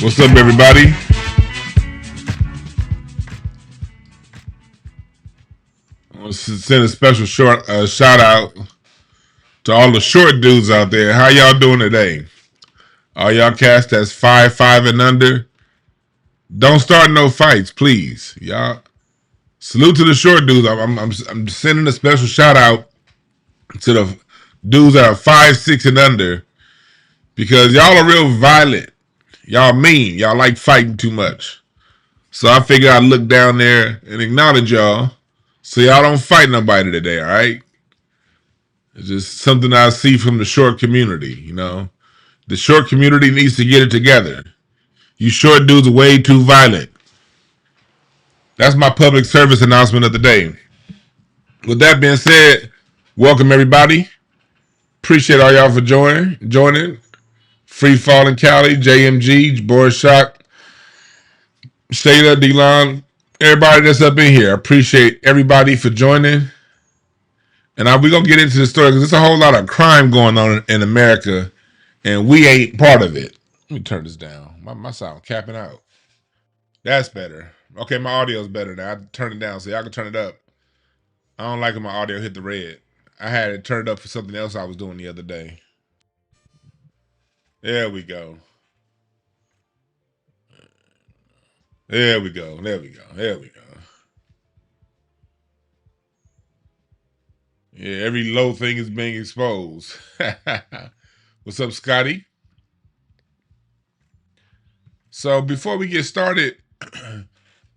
What's up, everybody? I want to send a special shout out to all the short dudes out there. How y'all doing today? All y'all cats that's 5'5" and under, don't start no fights, please. Y'all, salute to the short dudes. I'm sending a special shout out to the dudes that are 5'6" and under because y'all are real violent. Y'all mean. Y'all like fighting too much. So I figured I'd look down there and acknowledge y'all so y'all don't fight nobody today, all right? It's just something I see from the short community, you know? The short community needs to get it together. You short dudes are way too violent. That's my public service announcement of the day. With that being said, welcome everybody. Appreciate all y'all for joining. Free Falling Cali, JMG, Boris Shock, Shada, D-Lon, everybody that's up in here. I appreciate everybody for joining. And we're going to get into the story because there's a whole lot of crime going on in America, and we ain't part of it. Let me turn this down. My sound capping out. That's better. Okay, my audio's better now. I turned it down so y'all can turn it up. I don't like when my audio hit the red. I had it turned up for something else I was doing the other day. There we go. There we go. There we go. There we go. Yeah, every low thing is being exposed. What's up, Scotty? So before we get started,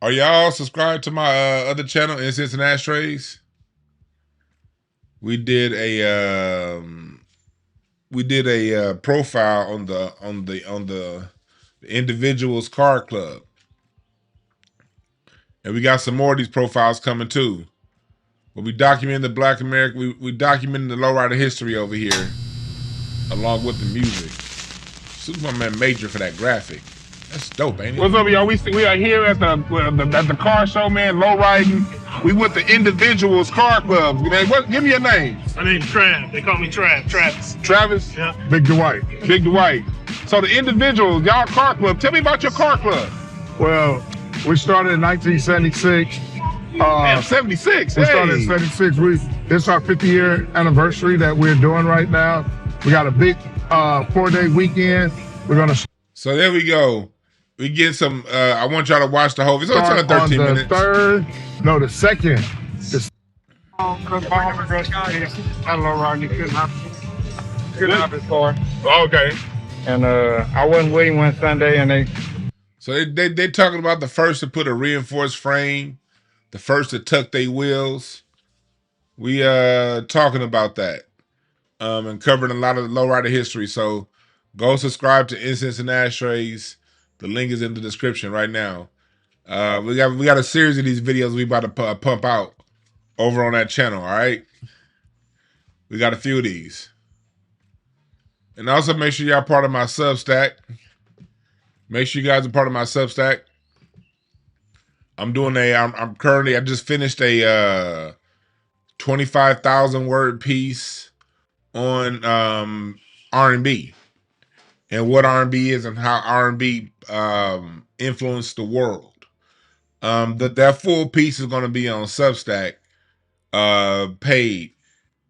are y'all subscribed to my other channel, Incense and Ashtrays? We did a profile on the individuals card club, and we got some more of these profiles coming too. But we document the Black America. We documenting the lowrider history over here, along with the music. Superman Major for that graphic. That's dope, ain't it? What's up, y'all? We are here at the car show, man. Low riding. We with the individuals car club. Man, give me your name. My name's Trav. They call me Travis. Travis. Yeah. Big Dwight. Big Dwight. So the individuals, y'all car club. Tell me about your car club. Well, we started in 1976. 76. We started in 76. It's our 50-year anniversary that we're doing right now. We got a big 4-day weekend. We're gonna. So there we go. We get some. I want y'all to watch the whole. It's only start 13 on the minutes. the second. Hello, Rodney. Couldn't hop his car. Okay. And I wasn't waiting one Sunday, and they. So they talking about the first to put a reinforced frame, the first to tuck their wheels. We talking about that, and covering a lot of the lowrider history. So go subscribe to Incense and Ashtrays. The link is in the description right now. We got a series of these videos we about to pump out over on that channel. All right, we got a few of these, and also make sure y'all part of my Substack. Make sure you guys are part of my Substack. I'm currently. I just finished a 25,000 word piece on R&B and what R&B is and how R&B influenced the world. That full piece is going to be on Substack, paid,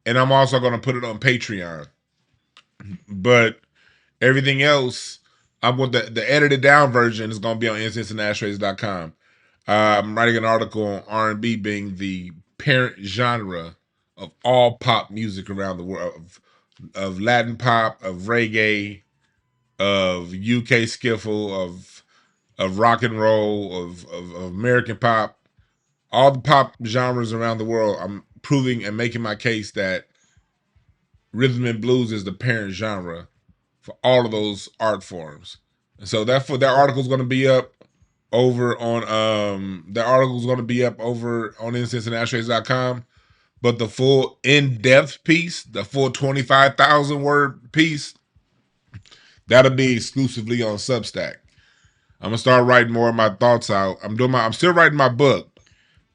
and I'm also going to put it on Patreon. But everything else, I'm with the edited down version is going to be on incenseandashtrays.com. I'm writing an article on R&B being the parent genre of all pop music around the world, of Latin pop, of reggae, of UK skiffle, of rock and roll, of American pop, all the pop genres around the world. I'm proving and making my case that rhythm and blues is the parent genre for all of those art forms. And so that article is going to be up over on incenseandashtrays.com. But the full in-depth piece, the full 25,000 word piece, that'll be exclusively on Substack. I'm gonna start writing more of my thoughts out. I'm still writing my book.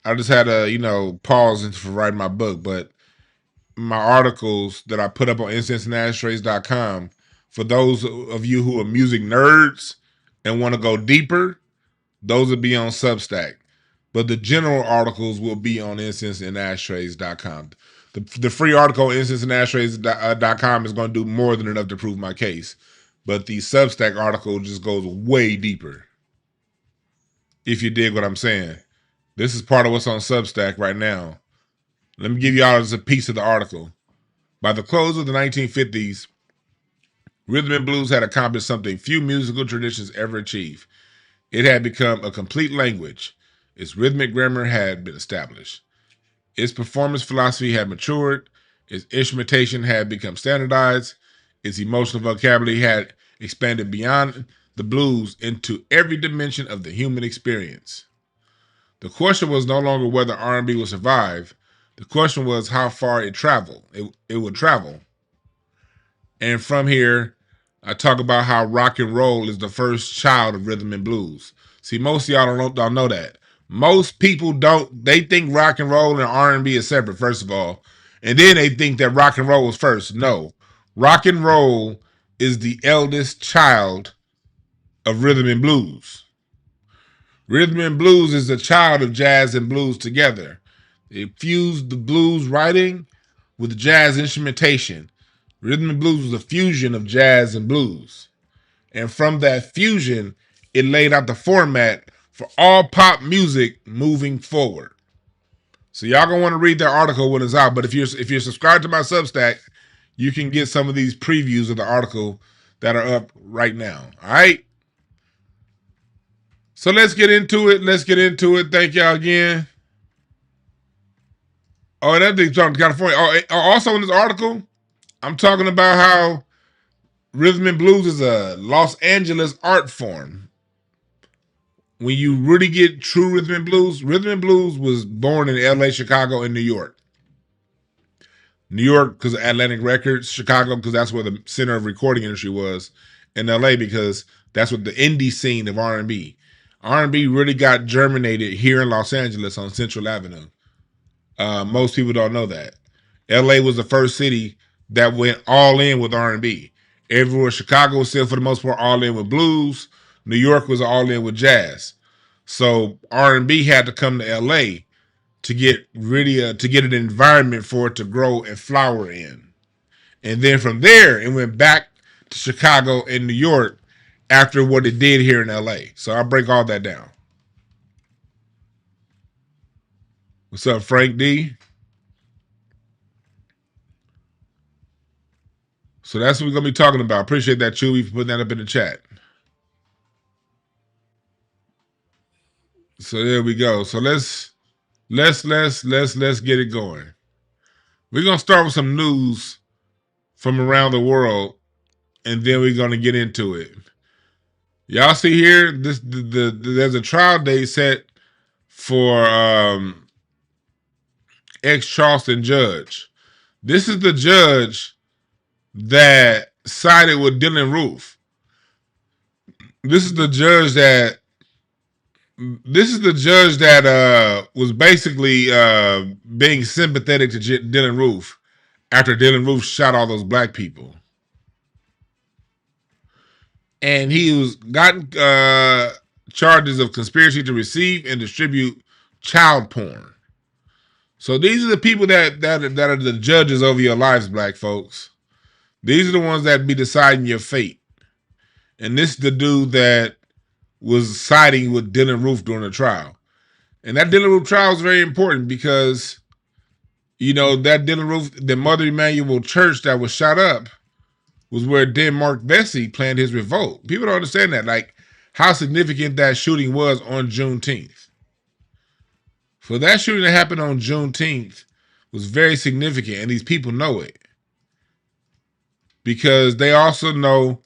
I just had a pause for writing my book, but my articles that I put up on incenseandashtrays.com, for those of you who are music nerds, and want to go deeper, those will be on Substack. But the general articles will be on incenseandashtrays.com. The free article on incenseandashtrays.com is going to do more than enough to prove my case. But the Substack article just goes way deeper. If you dig what I'm saying. This is part of what's on Substack right now. Let me give y'all just a piece of the article. By the close of the 1950s, rhythm and blues had accomplished something few musical traditions ever achieved. It had become a complete language. Its rhythmic grammar had been established. Its performance philosophy had matured. Its instrumentation had become standardized. Its emotional vocabulary had expanded beyond the blues into every dimension of the human experience. The question was no longer whether R&B would survive. The question was how far it traveled. It would travel. And from here, I talk about how rock and roll is the first child of rhythm and blues. See, most of y'all don't know that. Most people don't. They think rock and roll and R&B is separate, first of all. And then they think that rock and roll was first. No. Rock and roll is the eldest child of rhythm and blues. Rhythm and blues is the child of jazz and blues together. It fused the blues writing with jazz instrumentation. Rhythm and blues was a fusion of jazz and blues. And from that fusion, it laid out the format for all pop music moving forward. So y'all gonna want to read that article when it's out. But if you're subscribed to my Substack, you can get some of these previews of the article that are up right now. All right. So let's get into it. Thank y'all again. Oh, another thing, talking to California. Also in this article, I'm talking about how rhythm and blues is a Los Angeles art form. When you really get true rhythm and blues was born in LA, Chicago, and New York. New York because of Atlantic Records, Chicago because that's where the center of recording industry was, and LA because that's what the indie scene of R&B. R&B really got germinated here in Los Angeles on Central Avenue. Most people don't know that. LA was the first city that went all in with R&B. Everywhere, Chicago was still for the most part all in with blues. New York was all in with jazz. So R&B had to come to LA to get really to get an environment for it to grow and flower in. And then from there, it went back to Chicago and New York after what it did here in LA. So I'll break all that down. What's up, Frank D? So that's what we're gonna be talking about. Appreciate that, Chewy, for putting that up in the chat. So there we go. So let's get it going. We're gonna start with some news from around the world, and then we're gonna get into it. Y'all see here, there's a trial date set for ex-Charleston judge. This is the judge that sided with Dylan Roof. This is the judge that was basically being sympathetic to Dylan Roof after Dylan Roof shot all those black people. And he gotten charges of conspiracy to receive and distribute child porn. So these are the people that are the judges over your lives, black folks. These are the ones that be deciding your fate. And this is the dude that was siding with Dylan Roof during the trial. And that Dylan Roof trial is very important because, you know, that Dylan Roof, the Mother Emanuel Church that was shot up was where Denmark Vesey planned his revolt. People don't understand that, like how significant that shooting was on Juneteenth. For that shooting that happened on Juneteenth was very significant, and these people know it. Because they also know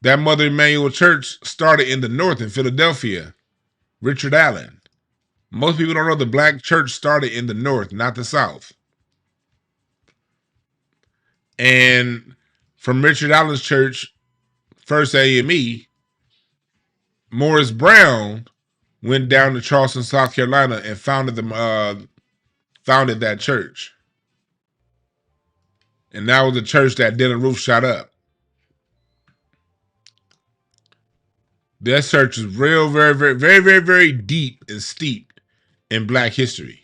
that Mother Emanuel Church started in the North in Philadelphia. Richard Allen. Most people don't know the black church started in the North, not the South. And from Richard Allen's church, First AME, Morris Brown went down to Charleston, South Carolina, and founded that church. And that was the church that Dylan Roof shot up. That church is real, very, very, very, very, very deep and steeped in Black history.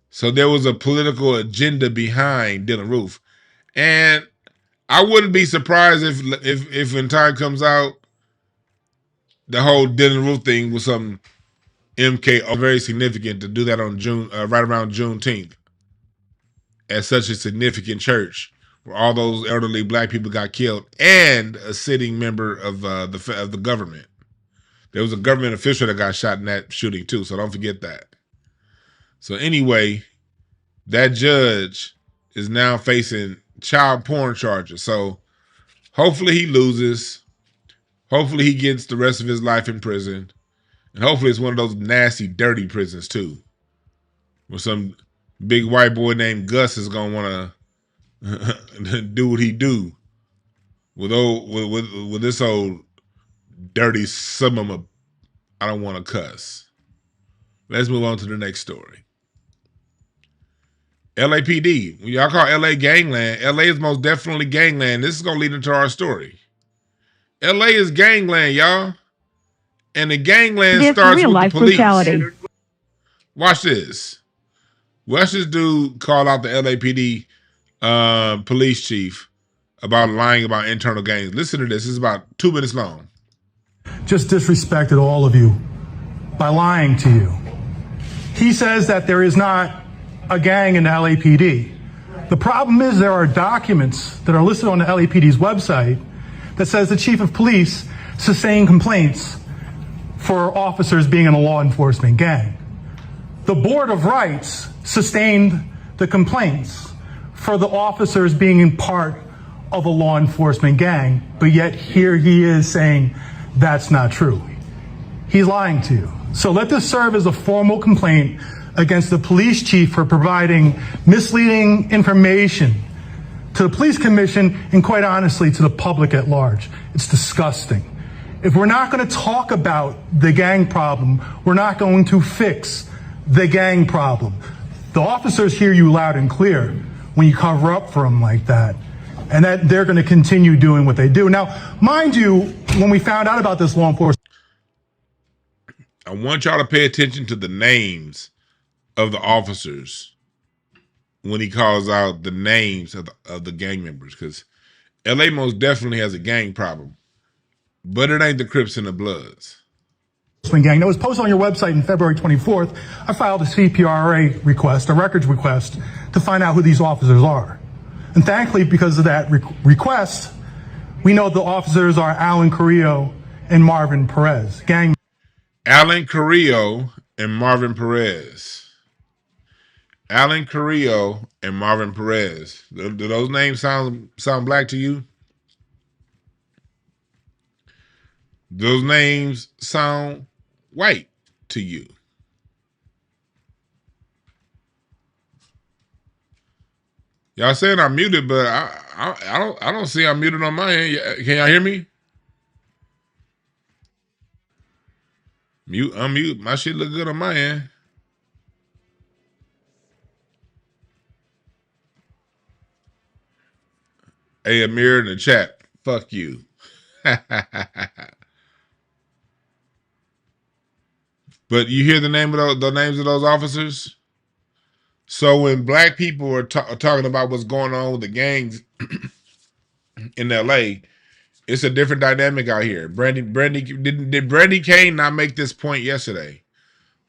So there was a political agenda behind Dylann Roof. And I wouldn't be surprised if when time comes out, the whole Dylann Roof thing was something MK very significant to do that on right around Juneteenth at such a significant church where all those elderly Black people got killed and a sitting member of the government. There was a government official that got shot in that shooting too, so don't forget that. So anyway, that judge is now facing child porn charges. So hopefully he loses. Hopefully he gets the rest of his life in prison. And hopefully it's one of those nasty, dirty prisons too, where some big white boy named Gus is gonna want to do what he do with this old dirty summum. I don't want to cuss. Let's move on to the next story. LAPD. When y'all call LA gangland, LA is most definitely gangland. This is gonna lead into our story. LA is gangland, y'all. And the gangland starts with the police. Brutality. Watch this. Watch this dude call out the LAPD police chief about lying about internal gangs. Listen to this. It's about 2 minutes long. Just disrespected all of you by lying to you. He says that there is not a gang in the LAPD. The problem is there are documents that are listed on the LAPD's website that says the chief of police sustained complaints for officers being in a law enforcement gang. The Board of Rights sustained the complaints for the officers being in part of a law enforcement gang, but yet here he is saying that's not true. He's lying to you. So let this serve as a formal complaint against the police chief for providing misleading information to the police commission and, quite honestly, to the public at large. It's disgusting. If we're not going to talk about the gang problem, we're not going to fix the gang problem. The officers hear you loud and clear when you cover up for them like that, and that they're going to continue doing what they do. Now, mind you, when we found out about this law enforcement, I want y'all to pay attention to the names of the officers when he calls out the names of the gang members, because LA most definitely has a gang problem, but it ain't the Crips and the Bloods. Gang that was posted on your website on February 24th, I filed a CPRA request, a records request, to find out who these officers are. And thankfully, because of that request, we know the officers are Alan Carrillo and Marvin Perez. Alan Carrillo and Marvin Perez. Alan Carrillo and Marvin Perez. Do those names sound Black to you? Those names sound white to you? Y'all saying I'm muted, but I don't see I'm muted on my end. Can y'all hear me? Mute, unmute. My shit look good on my end. Hey, Amir in the chat. Fuck you. But you hear the names of those officers? So when Black people are talking about what's going on with the gangs in LA, it's a different dynamic out here. Did Brandy Kane not make this point yesterday?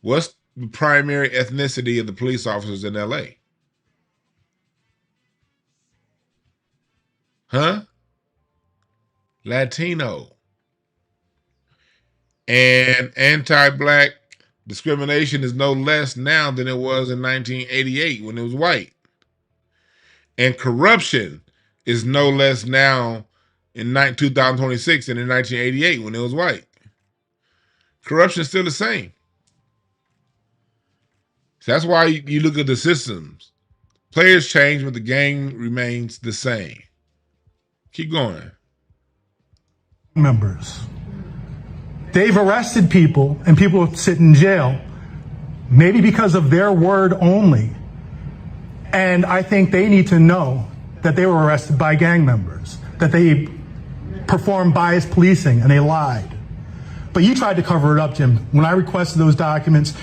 What's the primary ethnicity of the police officers in LA? Huh? Latino. And anti-Black discrimination is no less now than it was in 1988 when it was white. And corruption is no less now in 2026 than in 1988 when it was white. Corruption is still the same. So that's why you look at the systems. Players change, but the game remains the same. Keep going. Members. They've arrested people and people sit in jail, maybe because of their word only. And I think they need to know that they were arrested by gang members, that they performed biased policing, and they lied. But you tried to cover it up, Jim. When I requested those documents,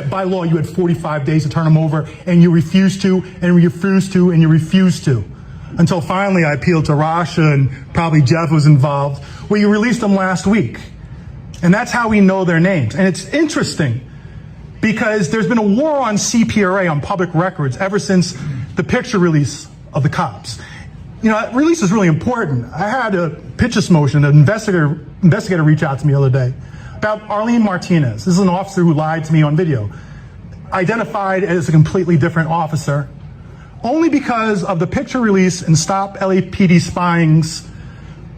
by law, you had 45 days to turn them over, and you refused to, and refused to, and you refused to. Until finally I appealed to Rasha, and probably Jeff was involved, where you released them last week. And that's how we know their names. And it's interesting, because there's been a war on CPRA, on public records, ever since the picture release of the cops. You know, that release is really important. I had a pitches motion, an investigator reach out to me the other day about Arlene Martinez. This is an officer who lied to me on video, identified as a completely different officer, only because of the picture release and Stop LAPD Spying's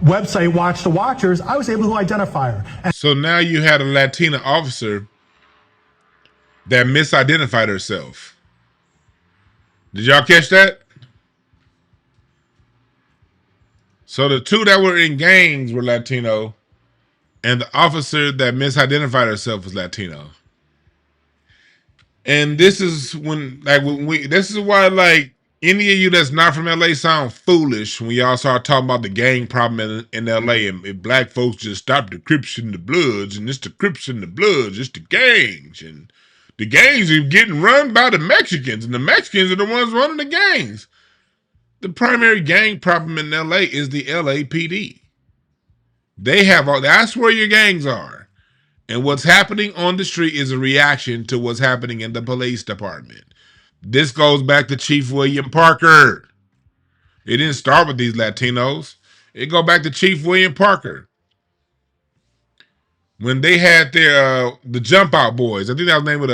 website, Watch the Watchers, I was able to identify her. So now you had a Latina officer that misidentified herself. Did y'all catch that? So the two that were in gangs were Latino, and the officer that misidentified herself was Latino. And this is this is why, like, any of you that's not from LA sound foolish when y'all start talking about the gang problem in LA, and black folks just stop the Crips and the Bloods, and it's the Crips and the Bloods, it's the gangs, and the gangs are getting run by the Mexicans, and the Mexicans are the ones running the gangs. The primary gang problem in LA is the LAPD. They have all, that's where your gangs are. And what's happening on the street is a reaction to what's happening in the police department. This goes back to Chief William Parker. It didn't start with these Latinos. It go back to Chief William Parker. When they had their the Jump Out Boys. I think that was the name of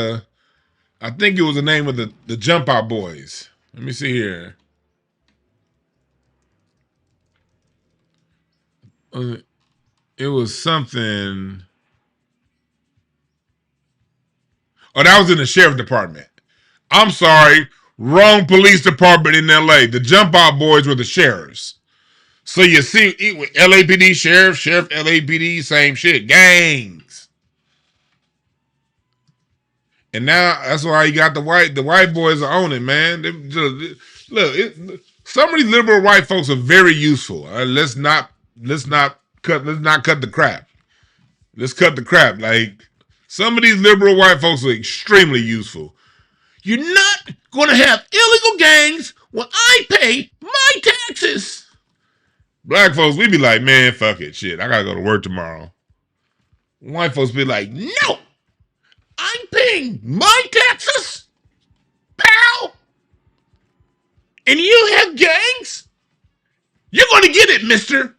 it was the name of the Jump Out Boys. Let me see here. It was something. Oh, that was in the sheriff department. I'm sorry, wrong police department in LA. The Jump Out Boys were the sheriffs. So you see, LAPD sheriff, LAPD, same shit, gangs. And now that's why you got the white boys are on it, man. Look, some of these liberal white folks are very useful. Let's not cut the crap. Let's cut the crap. Like, some of these liberal white folks are extremely useful. You're not going to have illegal gangs when I pay my taxes. Black folks, we be like, man, fuck it, shit. I gotta go to work tomorrow. White folks be like, no, I'm paying my taxes, pal. And you have gangs? You're going to get it, mister.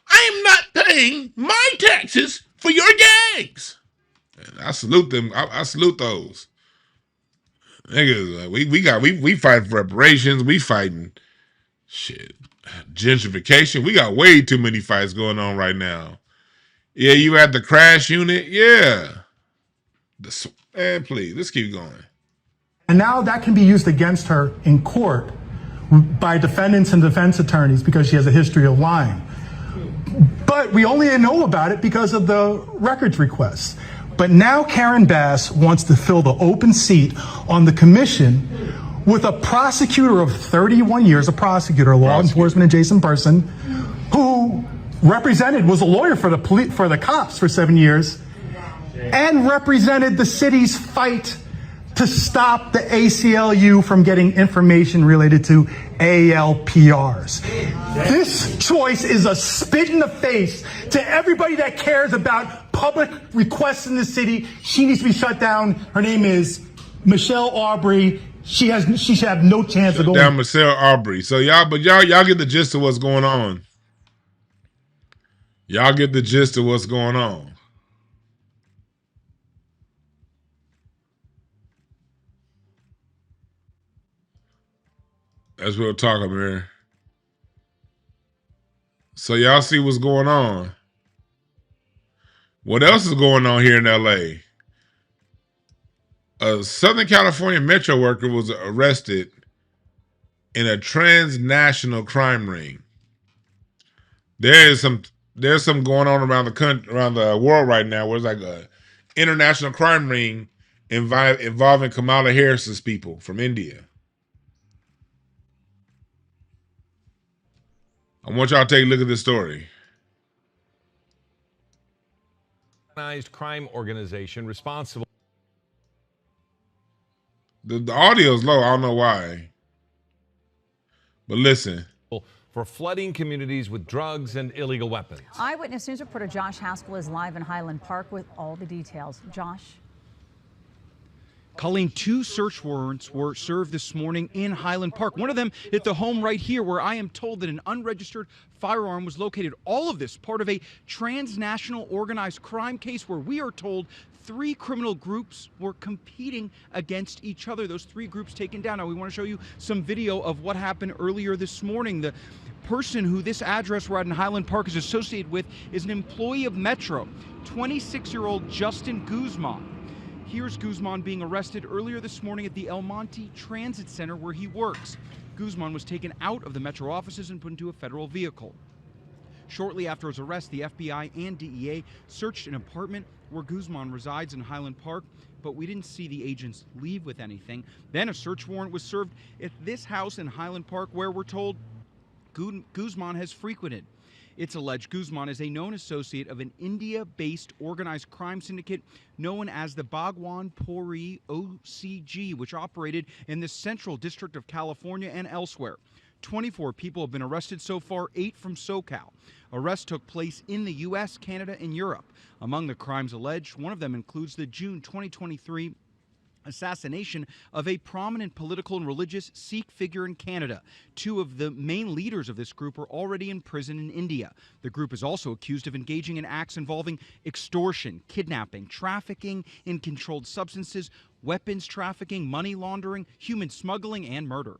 I am not paying my taxes for your gangs. And I salute them. I salute those. Niggas, we fighting for reparations. We fighting shit. Gentrification. We got way too many fights going on right now. Yeah, you at the crash unit? Yeah. Man, please, let's keep going. And now that can be used against her in court by defendants and defense attorneys because she has a history of lying. But we only know about it because of the records requests. But now Karen Bass wants to fill the open seat on the commission with a prosecutor of 31 years, a prosecutor, law enforcement adjacent person, who was a lawyer for the cops for 7 years, and represented the city's fight to stop the ACLU from getting information related to ALPRs. This choice is a spit in the face to everybody that cares about public requests in the city. She needs to be shut down. Her name is Michelle Aubrey. She should have no chance of going down. Michelle Aubrey. So y'all get the gist of what's going on. Y'all get the gist of what's going on. That's what we're talking about here. So y'all see what's going on. What else is going on here in LA? A Southern California metro worker was arrested in a transnational crime ring. There's some going on around the country, around the world right now, where it's like a international crime ring involving Kamala Harris's people from India. I want y'all to take a look at this story. Organized crime organization responsible. The audio is low. I don't know why. But listen. For flooding communities with drugs and illegal weapons. Eyewitness News reporter Josh Haskell is live in Highland Park with all the details. Josh. Colleen, 2 search warrants were served this morning in Highland Park. One of them at the home right here, where I am told that an unregistered firearm was located. All of this part of a transnational organized crime case where we are told 3 criminal groups were competing against each other. Those 3 groups taken down. Now, we want to show you some video of what happened earlier this morning. The person who this address we're at in Highland Park is associated with is an employee of Metro, 26-year-old Justin Guzman. Here's Guzman being arrested earlier this morning at the El Monte Transit Center where he works. Guzman was taken out of the Metro offices and put into a federal vehicle. Shortly after his arrest, the FBI and DEA searched an apartment where Guzman resides in Highland Park, but we didn't see the agents leave with anything. Then a search warrant was served at this house in Highland Park where we're told Guzman has frequented. It's alleged Guzman is a known associate of an India-based organized crime syndicate known as the Bhagwan Puri OCG, which operated in the Central District of California and elsewhere. 24 people have been arrested so far, 8 from SoCal. Arrests took place in the U.S., Canada, and Europe. Among the crimes alleged, one of them includes the June 2023 assassination of a prominent political and religious Sikh figure in Canada. 2 of the main leaders of this group are already in prison in India. The group is also accused of engaging in acts involving extortion, kidnapping, trafficking in controlled substances, weapons trafficking, money laundering, human smuggling, and murder.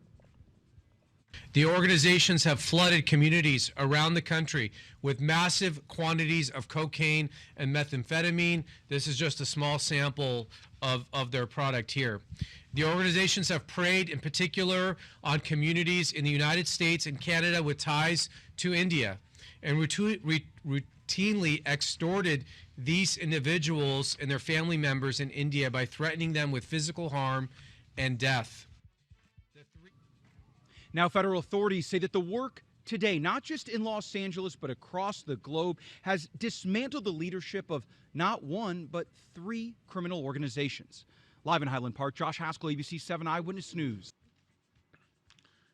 The organizations have flooded communities around the country with massive quantities of cocaine and methamphetamine. This is just a small sample of their product here. The organizations have preyed in particular on communities in the United States and Canada with ties to India and routinely extorted these individuals and their family members in India by threatening them with physical harm and death. Now, federal authorities say that the work today, not just in Los Angeles, but across the globe, has dismantled the leadership of not 1, but 3 criminal organizations. Live in Highland Park, Josh Haskell, ABC 7 Eyewitness News.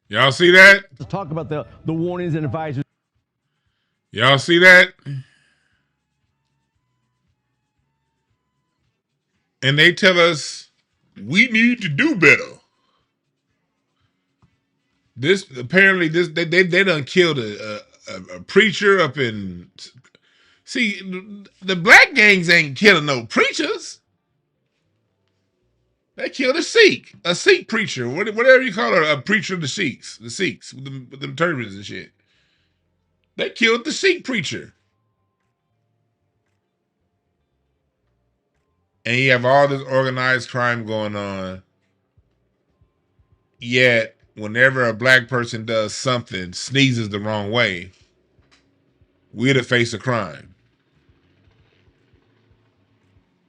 Y'all see that? Let's talk about the warnings and advisories. Y'all see that? And they tell us we need to do better. This apparently they done killed a preacher up in. See, the black gangs ain't killing no preachers. They killed a Sikh preacher, whatever you call her, a preacher of the Sikhs with them turbans and shit. They killed the Sikh preacher. And you have all this organized crime going on. Yet, whenever a black person does something, sneezes the wrong way, we're to face a crime.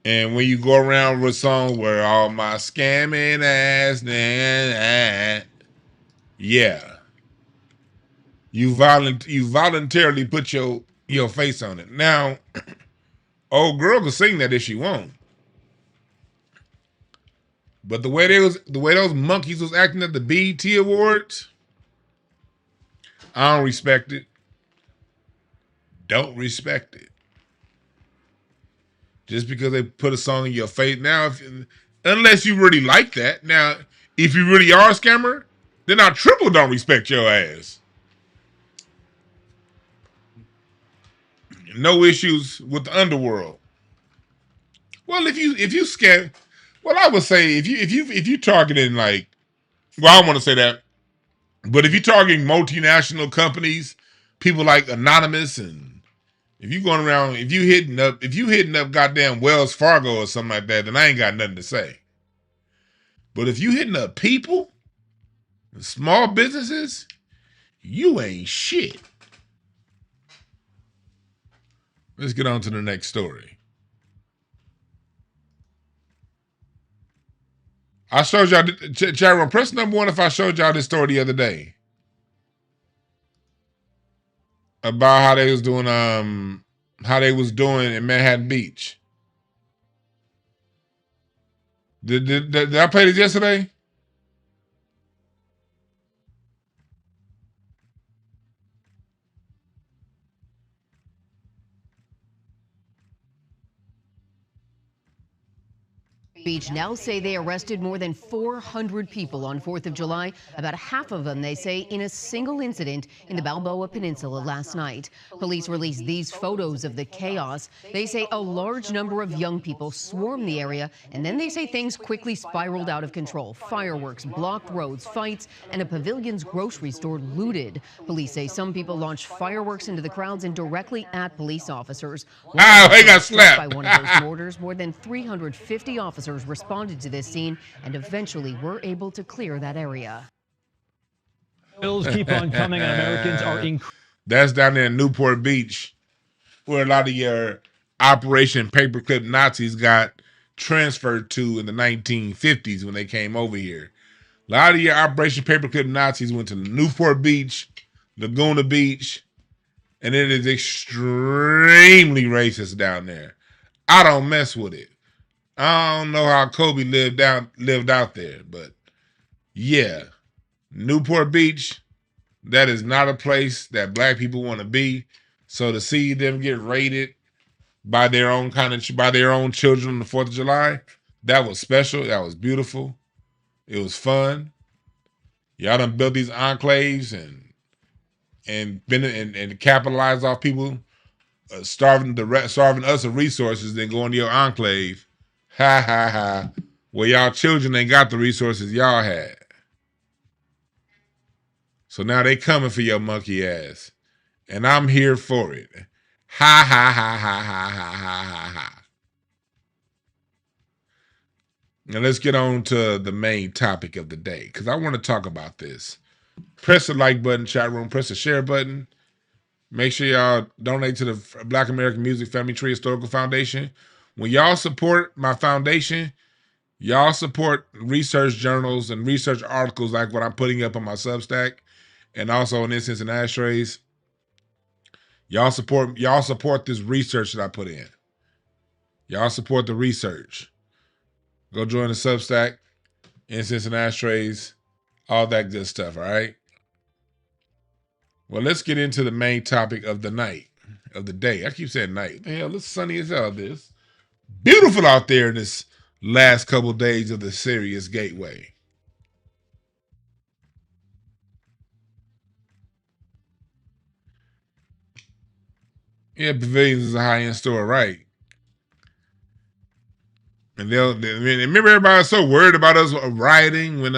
And when you go around with songs where all my scamming ass, yeah, you voluntarily put your face on it. Now, old girl can sing that if she won't. But the way those monkeys was acting at the BET Awards, I don't respect it. Don't respect it. Just because they put a song in your face. Now, unless you really like that. Now, if you really are a scammer, then I triple don't respect your ass. No issues with the underworld. Well, if you scam. Well, I would say if you targeting well, I don't want to say that, but if you're targeting multinational companies, people like Anonymous, and if you going around, if you hitting up goddamn Wells Fargo or something like that, then I ain't got nothing to say. But if you hitting up people, small businesses, you ain't shit. Let's get on to the next story. I showed y'all, Charon, press number 1 if I showed y'all this story the other day. about how they was doing in Manhattan Beach. Did I play this yesterday? Beach now say they arrested more than 400 people on 4th of July. About half of them, they say, in a single incident in the Balboa Peninsula last night. Police released these photos of the chaos. They say a large number of young people swarmed the area, and then they say things quickly spiraled out of control. Fireworks, blocked roads, fights, and a Pavilion's grocery store looted. Police say some people launched fireworks into the crowds and directly at police officers. They got slapped by one of those mortars. More than 350 officers responded to this scene and eventually were able to clear that area. Bills keep on coming and Americans are That's down there in Newport Beach, where a lot of your Operation Paperclip Nazis got transferred to in the 1950s when they came over here. A lot of your Operation Paperclip Nazis went to Newport Beach, Laguna Beach, and it is extremely racist down there. I don't mess with it. I don't know how Kobe lived out there, but yeah, Newport Beach, that is not a place that black people want to be. So to see them get raided by their own children on the 4th of July, that was special. That was beautiful. It was fun. Y'all done built these enclaves and capitalized off people starving us of resources, then going to your enclave. Ha ha ha. Well, y'all children ain't got the resources y'all had. So now they coming for your monkey ass. And I'm here for it. Ha ha ha ha ha ha ha ha ha. Now let's get on to the main topic of the day, because I want to talk about this. Press the like button, chat room, press the share button. Make sure y'all donate to the Black American Music Family Tree Historical Foundation. When y'all support my foundation, y'all support research journals and research articles like what I'm putting up on my Substack and also on Incense and Ashtrays. Y'all support this research that I put in. Y'all support the research. Go join the Substack, Incense and Ashtrays, all that good stuff, all right? Well, let's get into the main topic of the night, of the day. I keep saying night. Hell, it's sunny as hell, this. Beautiful out there in this last couple of days of the Sirius Gateway. Yeah, Pavilions is a high-end store, right? And remember everybody was so worried about us rioting when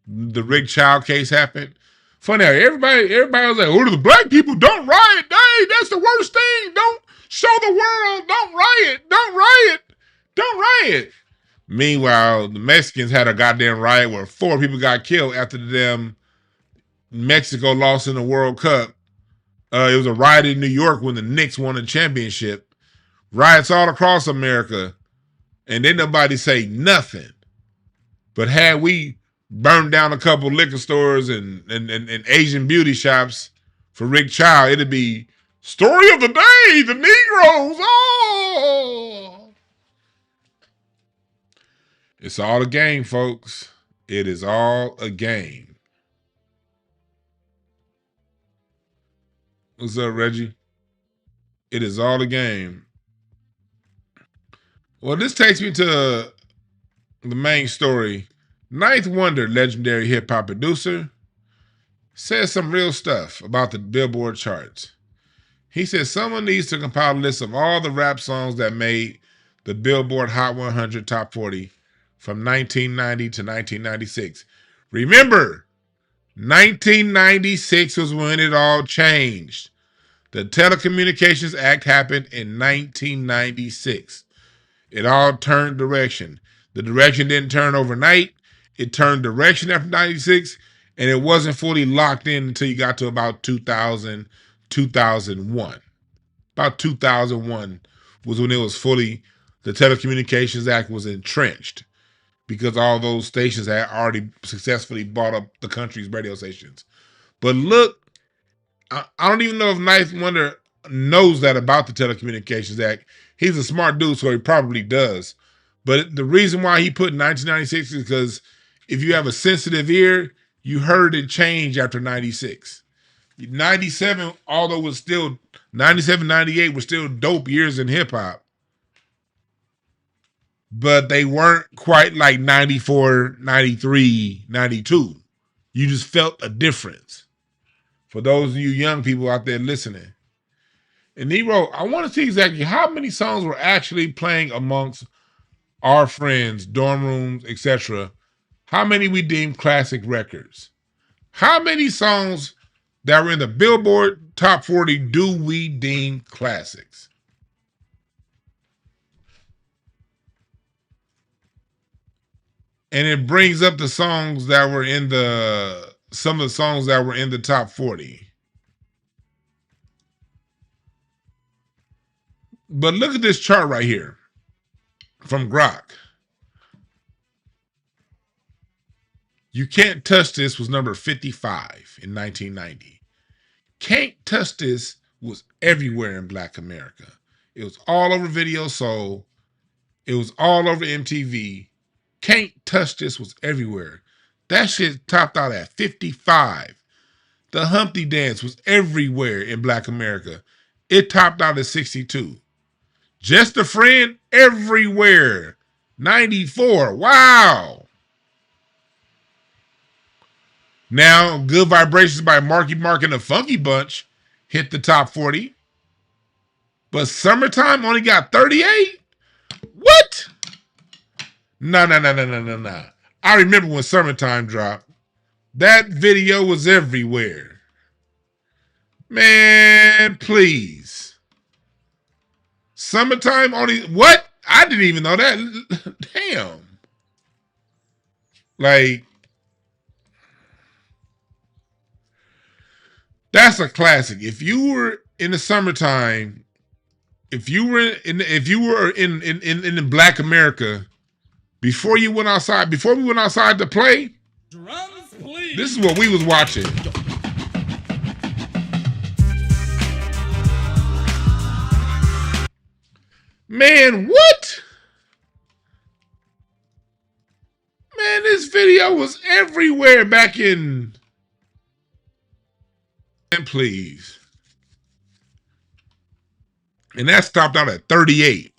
the Rick Child case happened. Funny how everybody was like, "Oh, the black people don't riot. Dang, that's the worst thing. Don't show the world. Don't riot. Don't riot. Don't riot." Meanwhile, the Mexicans had a goddamn riot where 4 people got killed after them Mexico lost in the World Cup. It was a riot in New York when the Knicks won the championship. Riots all across America. And then nobody say nothing. But had we burned down a couple liquor stores and Asian beauty shops for Rick Child, it'd be story of the day, the Negroes. Oh! It's all a game, folks. It is all a game. What's up, Reggie? It is all a game. Well, this takes me to the main story. Ninth Wonder, legendary hip-hop producer, says some real stuff about the Billboard charts. He says someone needs to compile a list of all the rap songs that made the Billboard Hot 100 Top 40 from 1990 to 1996. Remember, 1996 was when it all changed. The Telecommunications Act happened in 1996. It all turned direction. The direction didn't turn overnight. It turned direction after 96, and it wasn't fully locked in until you got to about 2000, 2001. About 2001 was when it was fully, the Telecommunications Act was entrenched because all those stations had already successfully bought up the country's radio stations. But look, I don't even know if Ninth Wonder knows that about the Telecommunications Act. He's a smart dude, so he probably does. But the reason why he put 1996 is because if you have a sensitive ear, you heard it change after 96. 97, although was still 97, 98 were still dope years in hip hop. But they weren't quite like 94, 93, 92. You just felt a difference. For those of you young people out there listening. And Nero, I want to see exactly how many songs were actually playing amongst our friends, dorm rooms, etc. How many we deem classic records? How many songs that were in the Billboard Top 40 do we deem classics? And it brings up the songs that were in some of the songs that were in the top 40. But look at this chart right here from Grok. You Can't Touch This was number 55 in 1990. Can't Touch This was everywhere in Black America. It was all over Video Soul. It was all over MTV. Can't Touch This was everywhere. That shit topped out at 55. The Humpty Dance was everywhere in Black America. It topped out at 62. Just a Friend, everywhere. 94. Wow. Now, Good Vibrations by Marky Mark and the Funky Bunch hit the top 40. But Summertime only got 38? What? No. I remember when Summertime dropped. That video was everywhere. Man, please. Summertime only, what? I didn't even know that. Damn. Like, that's a classic. If you were in the summertime, if you were in Black America, before we went outside to play, drums, please. This is what we was watching. Man, what? Man, this video was everywhere back in. And please. And that stopped out at 38.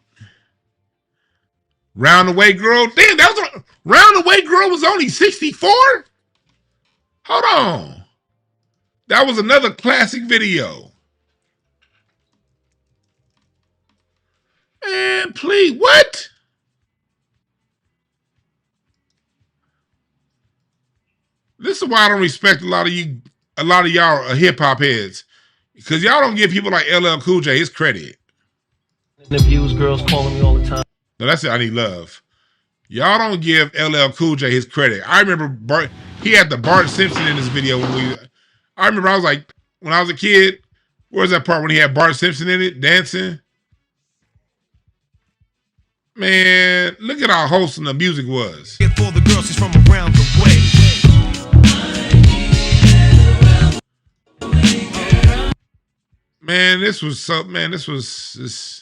Roundaway Girl. Damn, that was Roundaway Girl was only 64? Hold on. That was another classic video. Man, please, what? This is why I don't respect a lot of y'all hip hop heads. Because y'all don't give people like LL Cool J his credit. Interviews, girls calling me all the time. No, that's it. I Need Love. Y'all don't give LL Cool J his credit. I remember he had the Bart Simpson in his video I remember I was like, when I was a kid, where's that part when he had Bart Simpson in it, dancing? Man, look at how wholesome the music was. For the girls is from around the way. Man, this was.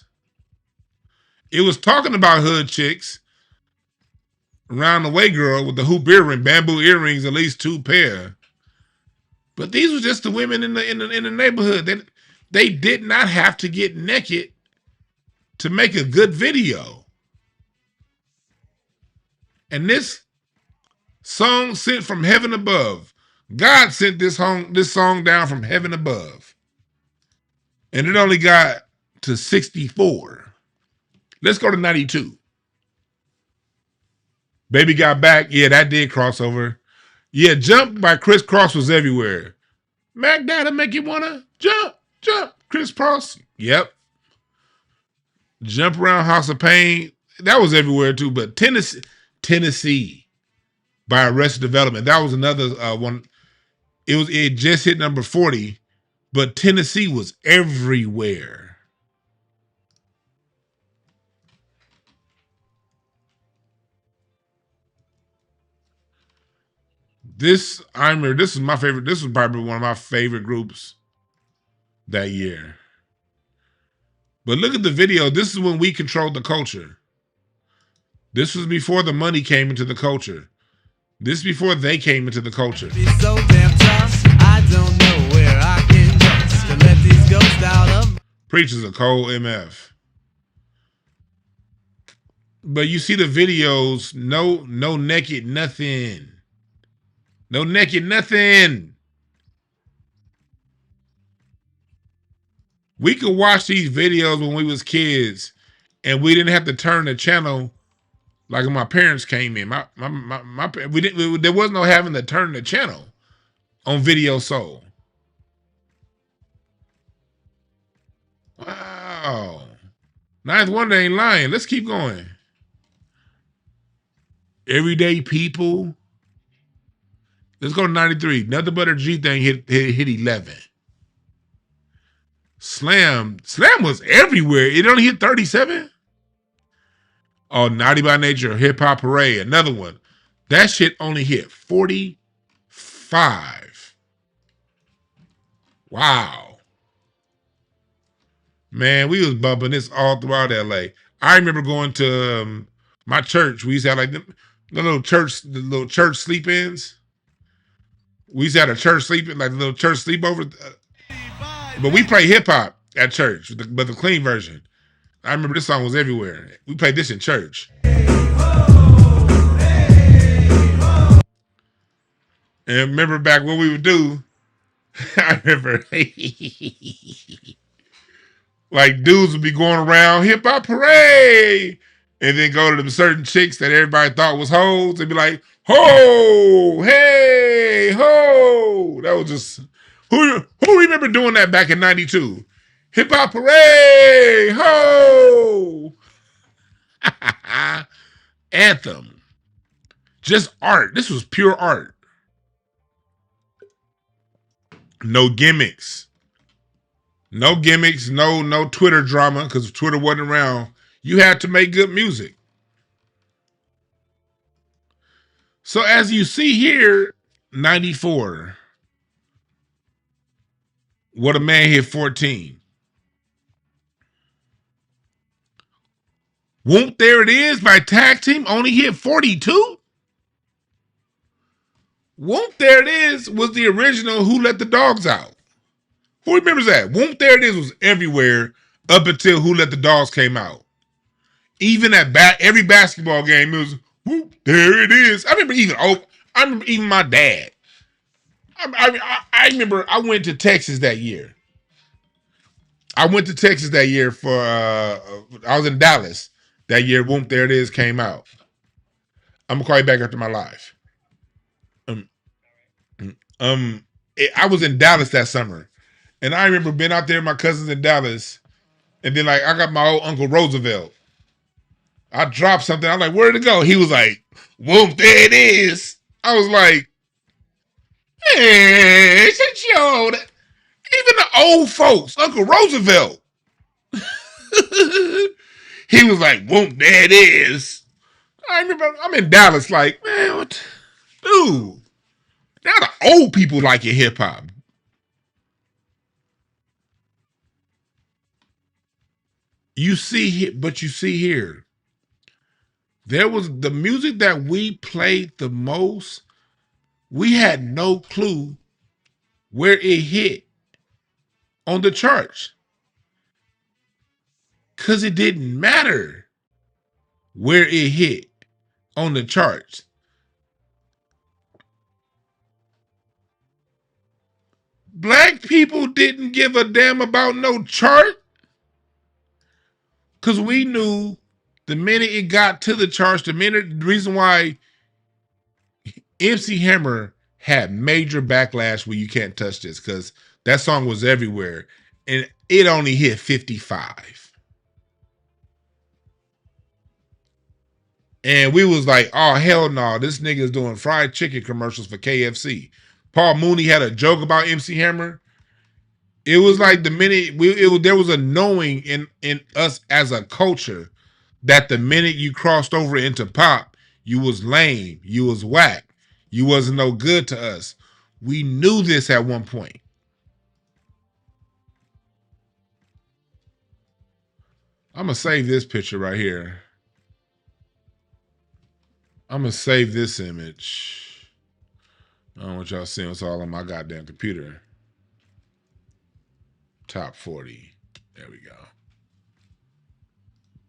It was talking about hood chicks. Roundaway Girl with the hoop earring, bamboo earrings, at least 2 pair. But these were just the women in the neighborhood. They did not have to get naked to make a good video. And this song sent from heaven above. God sent this song down from heaven above. And it only got to 64. Let's go to 92. Baby Got Back. Yeah, that did crossover. Yeah, Jump by Chris Cross was everywhere. Mac Dad'll make you wanna jump. Chris Cross. Yep. Jump Around House of Pain. That was everywhere too. But Tennessee by Arrested Development. That was another one. It just hit number 40, but Tennessee was everywhere. I remember this is my favorite. This was probably one of my favorite groups that year. But look at the video. This is when we controlled the culture. This was before the money came into the culture. This is before they came into the culture. So damn tough, I don't know where I can go to let these ghosts out of. Preacher's a cold MF. But you see the videos, no naked nothing. No naked nothing. We could watch these videos when we was kids and we didn't have to turn the channel like when my parents came in. There was no having to turn the channel on Video Soul. Wow. Ninth Wonder ain't lying. Let's keep going. Everyday People. Let's go to 93. Nothing But a G Thing hit 11. Slam was everywhere. It only hit 37. Oh, Naughty by Nature, Hip Hop Parade, another one. That shit only hit 45. Wow. Man, we was bumping this all throughout LA. I remember going to my church. We used to have like the little church sleep-ins. We used to have a church sleep-in, like a little church sleepover. But we play hip hop at church, but the clean version. I remember this song was everywhere. We played this in church. And remember back what we would do? I remember like dudes would be going around hip hop parade and then go to them certain chicks that everybody thought was hoes. They'd be like, ho, hey, ho. That was just, who remember doing that back in 92? Hip hop parade, ho. Anthem. Just art. This was pure art. No gimmicks. No gimmicks, no Twitter drama, because Twitter wasn't around. You had to make good music. So as you see here, 94. What a Man hit 14. Whoop, There It Is by Tag Team only hit 42. Whoop, There It Is was the original Who Let the Dogs Out. Who remembers that? Whoop, There It Is was everywhere up until Who Let the Dogs came out. Even at every basketball game, it was whoop, there it is. I remember even my dad. I remember I went to Texas that year. I went to Texas that year for I was in Dallas that year. Whoop, There It Is came out. I'm gonna call you back after my live. I was in Dallas that summer, and I remember being out there with my cousins in Dallas, and then like I got my old Uncle Roosevelt. I dropped something. I'm like, where'd it go? He was like, whoop, there it is. I was like, hey, shit, yo. Even the old folks, Uncle Roosevelt. He was like, whoop, there it is. I remember I'm in Dallas like, man, what? Dude, now the old people like your hip hop. You see here, there was the music that we played the most. We had no clue where it hit on the charts. Because it didn't matter where it hit on the charts. Black people didn't give a damn about no chart. Because we knew the minute it got to the charts, the reason why MC Hammer had major backlash with You Can't Touch This, because that song was everywhere. And it only hit 55. And we was like, oh, hell no, this nigga's doing fried chicken commercials for KFC. Paul Mooney had a joke about MC Hammer. It was like the minute there was a knowing in us as a culture that the minute you crossed over into pop, you was lame, you was whack, you wasn't no good to us. We knew this at one point. I'm gonna save this picture right here. I'm gonna save this image. I don't want y'all seeing what's all on my goddamn computer. Top 40. There we go.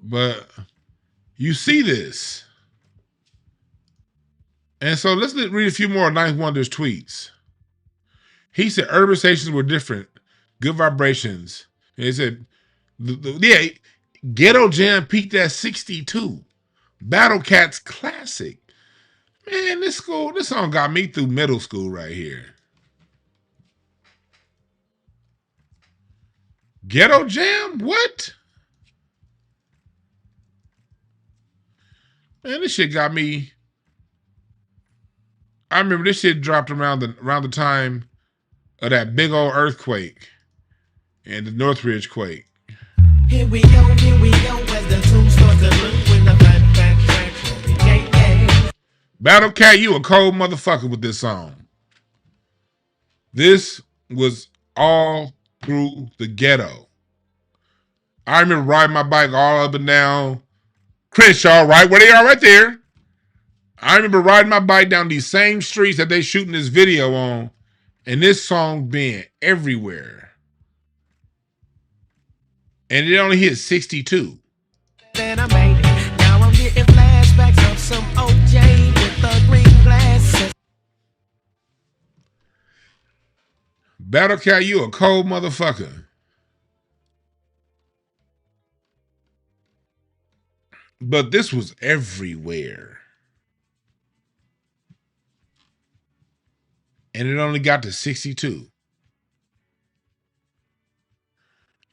But you see this. And so let's read a few more Ninth Wonder's tweets. He said urban stations were different. Good vibrations. And he said, yeah, Ghetto Jam peaked at 62. Battle Cats classic. Man, this song got me through middle school right here. Ghetto Jam? What? Man, this shit got me. I remember this shit dropped around the time of that big old earthquake and the Northridge quake. Here we go, as the tune starts to look with the back. Battle Cat, you a cold motherfucker with this song. This was all through the ghetto. I remember riding my bike all up and down Crenshaw, right where they are right there. I remember riding my bike down these same streets that they shooting this video on, and this song being everywhere. And it only hit 62. Then I made it. Now I'm getting flashbacks of some OJ with the green glasses. Battle Cat, you a cold motherfucker. But this was everywhere. And it only got to 62.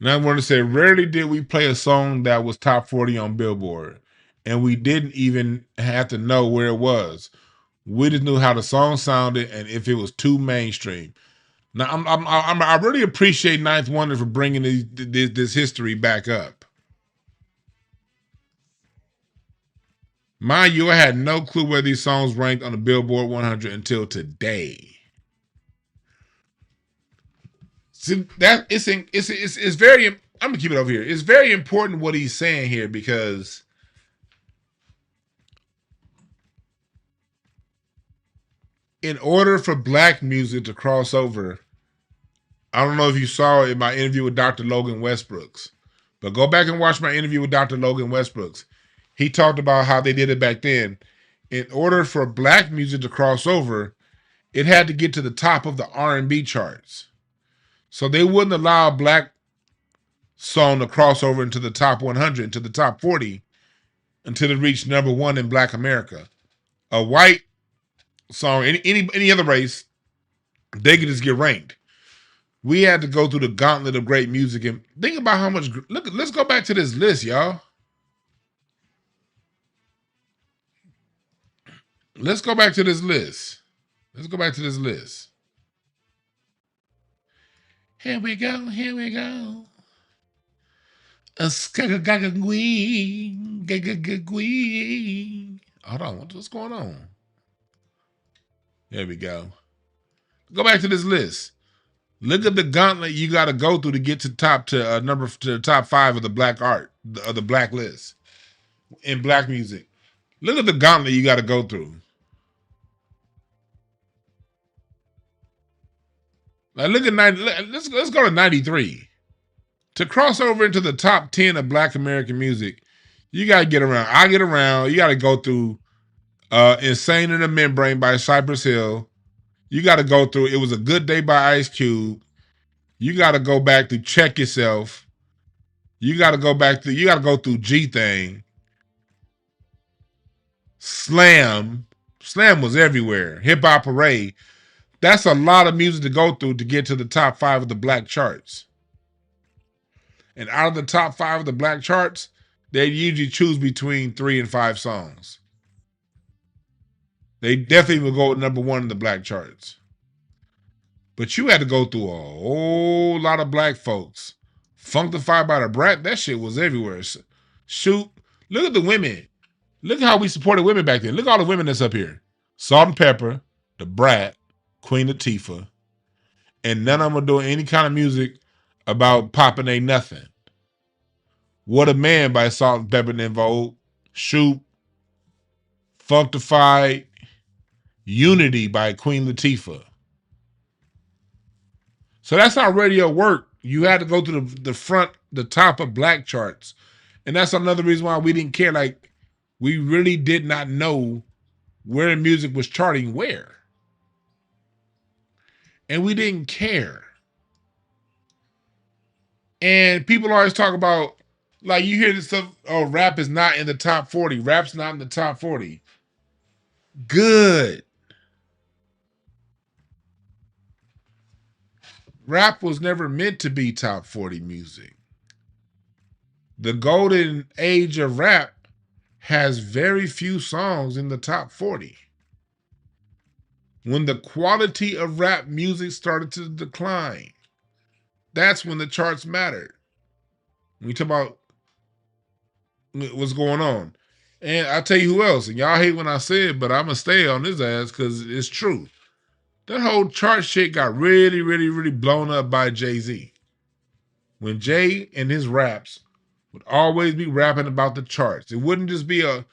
Now I want to say, rarely did we play a song that was top 40 on Billboard. And we didn't even have to know where it was. We just knew how the song sounded and if it was too mainstream. Now, I really appreciate Ninth Wonder for bringing this history back up. Mind you, I had no clue where these songs ranked on the Billboard 100 until today. See, that it's very. I'm gonna keep it over here. It's very important what he's saying here because in order for black music to cross over, I don't know if you saw it in my interview with Dr. Logan Westbrooks, but go back and watch my interview with Dr. Logan Westbrooks. He talked about how they did it back then. In order for black music to cross over, it had to get to the top of the R&B charts. So they wouldn't allow a black song to cross over into the top 100, into the top 40, until it reached number one in Black America. A white song, any other race, they could just get ranked. We had to go through the gauntlet of great music and think about how much. Let's go back to this list, y'all. Let's go back to this list. Let's go back to this list. Here we go. Here we go. Hold on. What's going on? There we go. Go back to this list. Look at the gauntlet you got to go through to get to the top 5 of the black art, of the black list in black music. Look at the gauntlet you got to go through. Like look at 90. Let's go to 93. To cross over into the top 10 of Black American music, you got to get around. I Get Around. You got to go through Insane in the Membrane by Cypress Hill. You got to go through It Was a Good Day by Ice Cube. You got to go back to Check Yourself. You got to go through G Thing. Slam. Slam was everywhere. Hip Hop Parade. That's a lot of music to go through to get to the top 5 of the black charts. And out of the top 5 of the black charts, they usually choose between 3 and 5 songs. They definitely will go with number 1 in the black charts. But you had to go through a whole lot of black folks. Funkified by the Brat, that shit was everywhere. Shoot, look at the women. Look how we supported women back then. Look at all the women that's up here. Salt and Pepper, the Brat, Queen Latifah, and none of them are doing any kind of music about popping ain't nothing. What a Man by Salt and Pepper and Vogue, Shoop, Functified, Unity by Queen Latifah. So that's how radio worked. You had to go to the front, the top of black charts. And that's another reason why we didn't care. Like, we really did not know where music was charting where. And we didn't care. And people always talk about, like, you hear this stuff, oh, rap is not in the top 40. Rap's not in the top 40. Good. Rap was never meant to be top 40 music. The golden age of rap has very few songs in the top 40. When the quality of rap music started to decline, that's when the charts mattered. When you talk about what's going on. And I'll tell you who else, and y'all hate when I say it, but I'm going to stay on his ass because it's true. That whole chart shit got really, really, really blown up by Jay-Z. When Jay and his raps would always be rapping about the charts. It wouldn't just be a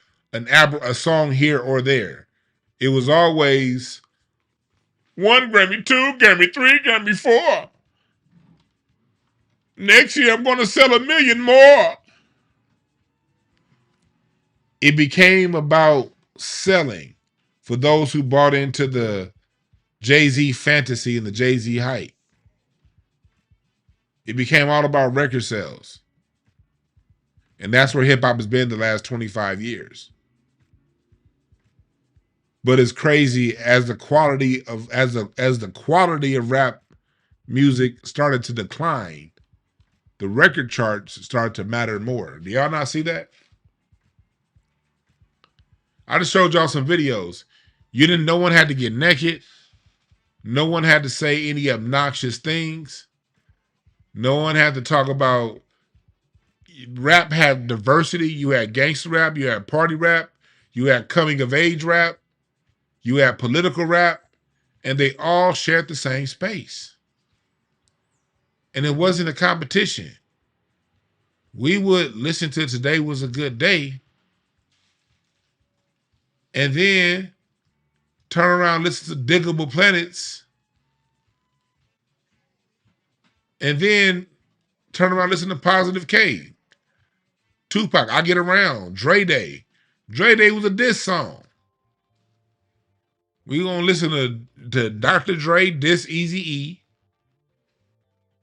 song here or there. It was always 1 Grammy, 2 Grammy, 3 Grammy, 4. Next year I'm going to sell 1 million more. It became about selling for those who bought into the Jay-Z fantasy and the Jay-Z hype. It became all about record sales. And that's where hip-hop has been the last 25 years. But it's crazy as the quality of rap music started to decline, the record charts started to matter more. Do y'all not see that? I just showed y'all some videos. No one had to get naked. No one had to say any obnoxious things. No one had to talk about, rap had diversity. You had gangster rap, you had party rap, you had coming of age rap, you had political rap, and they all shared the same space. And it wasn't a competition. We would listen to Today Was a Good Day and then turn around and listen to Diggable Planets and then turn around and listen to Positive K. Tupac, I Get Around, Dre Day. Dre Day was a diss song. We gonna listen to Dr. Dre diss Eazy-E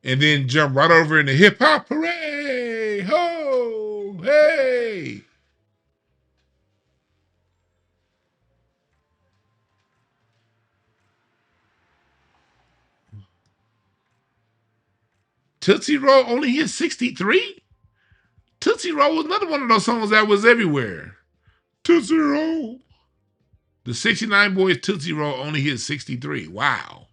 and then jump right over into hip hop. Hooray! Ho! Hey! Tootsie Roll only hit 63? Tootsie Roll was another one of those songs that was everywhere. Tootsie Roll. The 69 Boys Tootsie Roll only hit 63. Wow.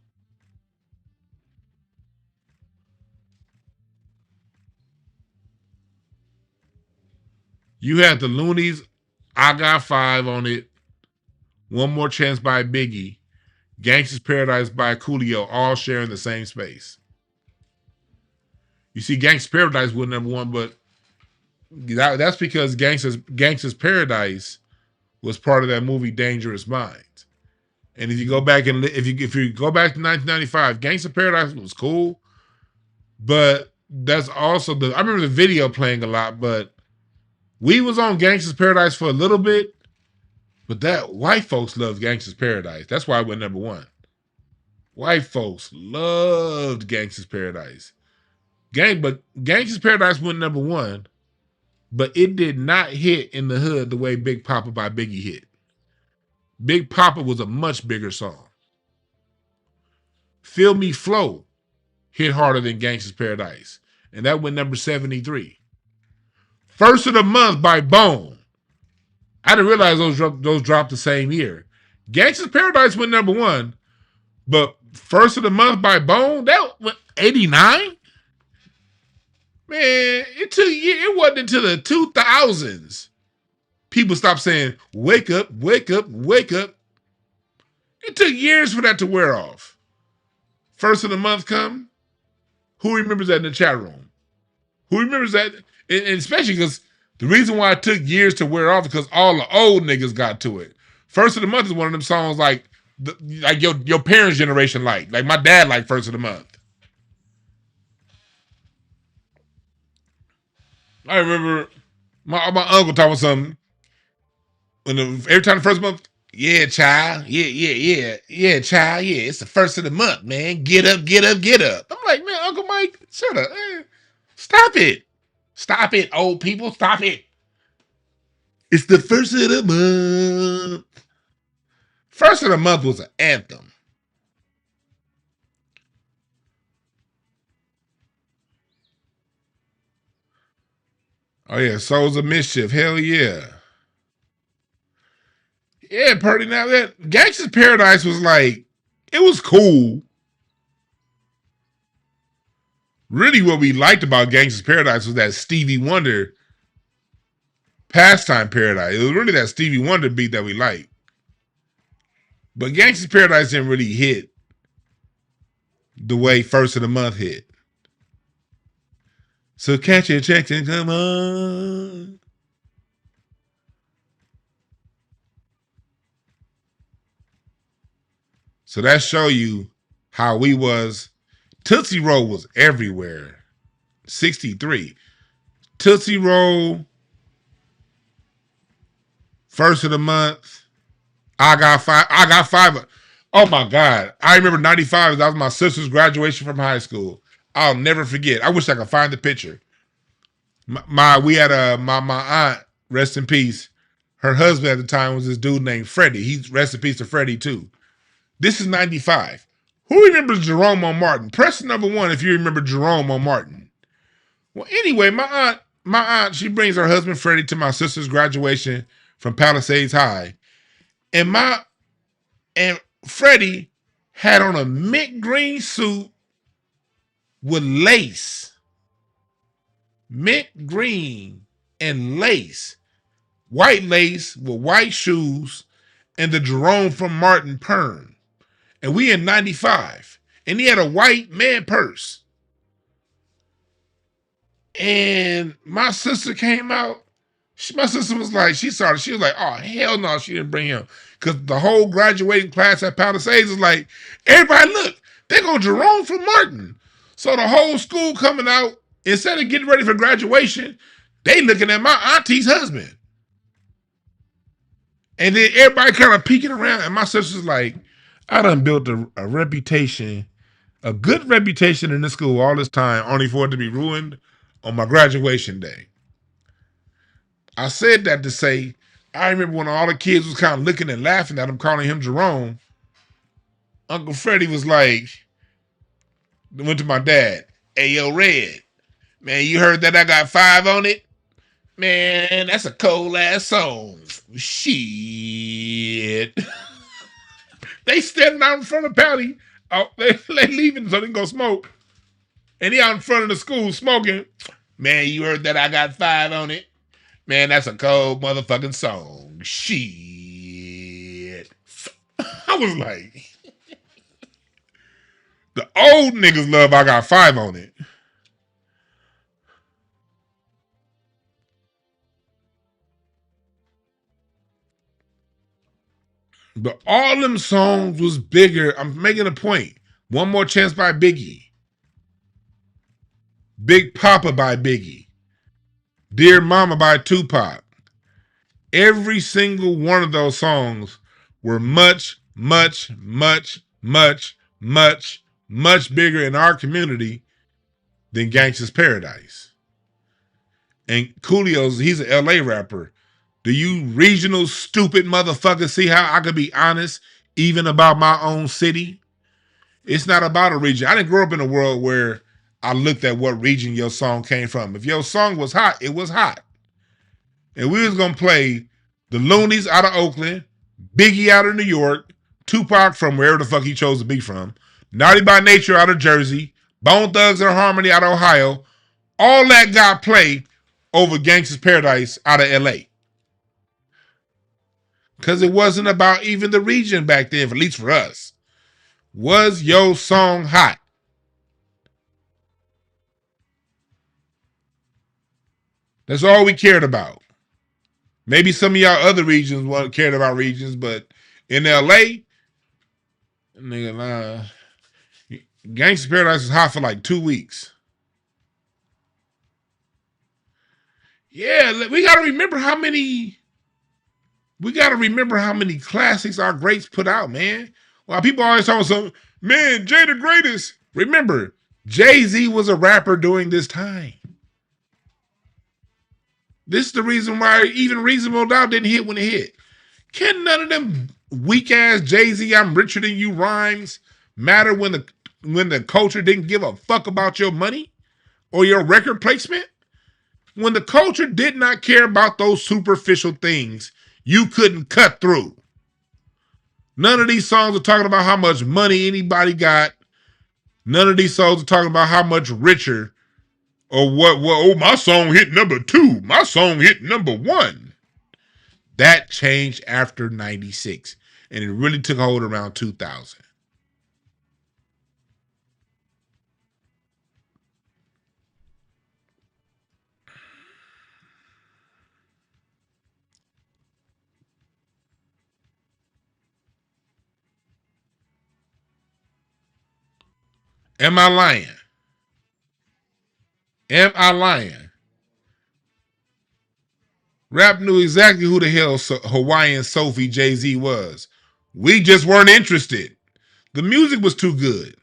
You had the Loonies, I Got 5 on it, One More Chance by Biggie, Gangsta's Paradise by Coolio, all sharing the same space. You see, Gangsta's Paradise was number one, but that's because Gangsta's Paradise was part of that movie Dangerous Minds. And if you go back and if you go back to 1995, Gangsta's Paradise was cool, but that's also I remember the video playing a lot, but we was on Gangsta's Paradise for a little bit, but that white folks loved Gangsta's Paradise. That's why it went number one. White folks loved Gangsta's Paradise. But Gangsta's Paradise went number one, but it did not hit in the hood the way Big Papa by Biggie hit. Big Papa was a much bigger song. Feel Me Flow hit harder than Gangsta's Paradise, and that went number 73. First of the Month by Bone. I didn't realize those dropped the same year. Gangsta's Paradise went number one, but First of the Month by Bone, that went 89? Man, it wasn't until the 2000s people stopped saying, wake up, wake up, wake up. It took years for that to wear off. First of the Month come. Who remembers that in the chat room? Who remembers that? And especially because the reason why it took years to wear off is because all the old niggas got to it. First of the Month is one of them songs like your parents' generation like my dad liked First of the Month. I remember my uncle talking something every time the first month. Yeah, child. Yeah, child. Yeah, it's the first of the month, man. Get up, get up, get up. I'm like, man, Uncle Mike, shut up. Man. Stop it. Stop it, old people. Stop it. It's the first of the month. First of the month was an anthem. Oh, yeah, Souls of Mischief. Hell yeah. Yeah, Purdy. Now that Gangsta's Paradise was like, it was cool. Really, what we liked about Gangsta's Paradise was that Stevie Wonder Pastime Paradise. It was really that Stevie Wonder beat that we liked. But Gangsta's Paradise didn't really hit the way First of the Month hit. So catch your checks and come on. So that show you how we was. Tootsie Roll was everywhere. 63. Tootsie Roll. First of the Month. I got five. Oh my God. I remember 95. That was my sister's graduation from high school. I'll never forget. I wish I could find the picture. We had my aunt, rest in peace. Her husband at the time was this dude named Freddie. He's rest in peace to Freddie too. This is 95. Who remembers Jerome on Martin? Press number 1 if you remember Jerome on Martin. Well, anyway, my aunt, she brings her husband Freddie to my sister's graduation from Palisades High. And Freddie had on a mint green suit with lace. Mint green and lace. White lace with white shoes and the Jerome from Martin perm. And we in 95. And he had a white man purse. And my sister came out. My sister was like, she was like, oh, hell no, she didn't bring him. Because the whole graduating class at Palisades was like, everybody look, they go Jerome from Martin. So the whole school coming out, instead of getting ready for graduation, they looking at my auntie's husband. And then everybody kind of peeking around. And my sister's like, I done built a reputation, a good reputation in this school all this time, only for it to be ruined on my graduation day. I said that to say, I remember when all the kids was kind of looking and laughing at him, calling him Jerome, Uncle Freddie was like, went to my dad, hey, yo, Red, man, you heard that I got 5 on it? Man, that's a cold ass song. Shit. They standing out in front of Patty. They leaving so they can go smoke. And he out in front of the school smoking. Man, you heard that I got 5 on it? Man, that's a cold motherfucking song. Shit. I was like, the old niggas love I got 5 on it. But all them songs was bigger. I'm making a point. One More Chance by Biggie. Big Papa by Biggie. Dear Mama by Tupac. Every single one of those songs were much, much, much, much, much, much bigger in our community than Gangsta's Paradise. And Coolio's, he's an LA rapper. Do you regional stupid motherfuckers see how I could be honest even about my own city? It's not about a region. I didn't grow up in a world where I looked at what region your song came from. If your song was hot, it was hot. And we was going to play the Loonies out of Oakland, Biggie out of New York, Tupac from wherever the fuck he chose to be from, Naughty by Nature out of Jersey, Bone Thugs and Harmony out of Ohio. All that got played over Gangsta's Paradise out of LA. Because it wasn't about even the region back then, at least for us. Was your song hot? That's all we cared about. Maybe some of y'all other regions cared about regions, but in LA, nigga, Gangsta Paradise was hot for like 2 weeks. Yeah, we gotta remember how many classics our greats put out, man. While people always talking something, man, Jay the greatest. Remember, Jay-Z was a rapper during this time. This is the reason why even Reasonable Doubt didn't hit when it hit. Can none of them weak ass Jay-Z I'm richer than you rhymes matter when the culture didn't give a fuck about your money or your record placement? When the culture did not care about those superficial things, you couldn't cut through. None of these songs are talking about how much money anybody got. None of these songs are talking about how much richer or what oh, my song hit number 2. My song hit number 1. That changed after 96. And it really took hold around 2000. Am I lying? Am I lying? Rap knew exactly who the hell Hawaiian Sophie Jay-Z was. We just weren't interested. The music was too good.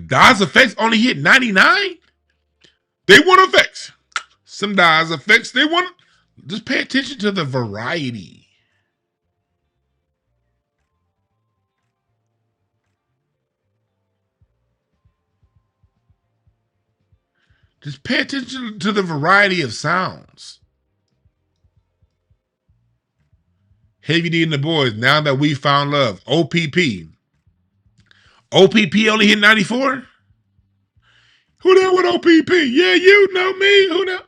Daz Effects only hit 99? They want effects. Some Daz Effects, they want... Just pay attention to the variety. Just pay attention to the variety of sounds. Heavy D and the Boys, Now That We Found Love. OPP. OPP only hit 94? Who that with OPP? Yeah, you know me. Who that?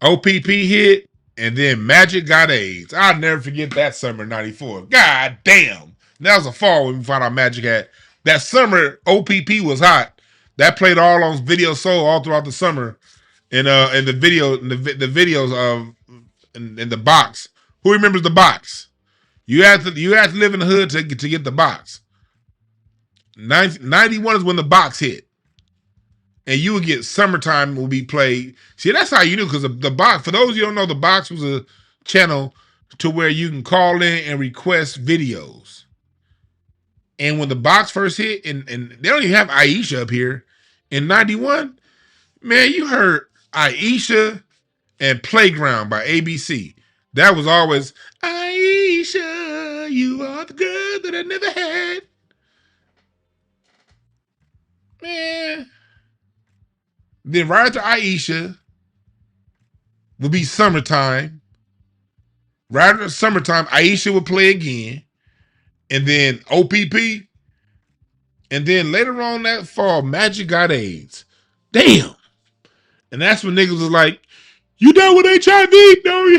OPP hit, and then Magic Got AIDS. I'll never forget that summer 94. God damn. That was a fall when we found out Magic had. That summer, OPP was hot. That played all on Video Soul all throughout the summer. In the videos of in the box. Who remembers the box? You had to live in the hood to get the box. 91 is when the box hit. And you would get Summertime will be played. See, that's how you knew, because the box, for those of you who don't know, the box was a channel to where you can call in and request videos. And when the box first hit, and they don't even have Aisha up here, in 91, man, you heard Aisha and Playground by ABC. That was always, Aisha, you are the girl that I never had. Man. Then right after Aisha would be Summertime. Right after Summertime, Aisha would play again. And then OPP. And then later on that fall, Magic Got AIDS. Damn. And that's when niggas was like, you down with HIV? No.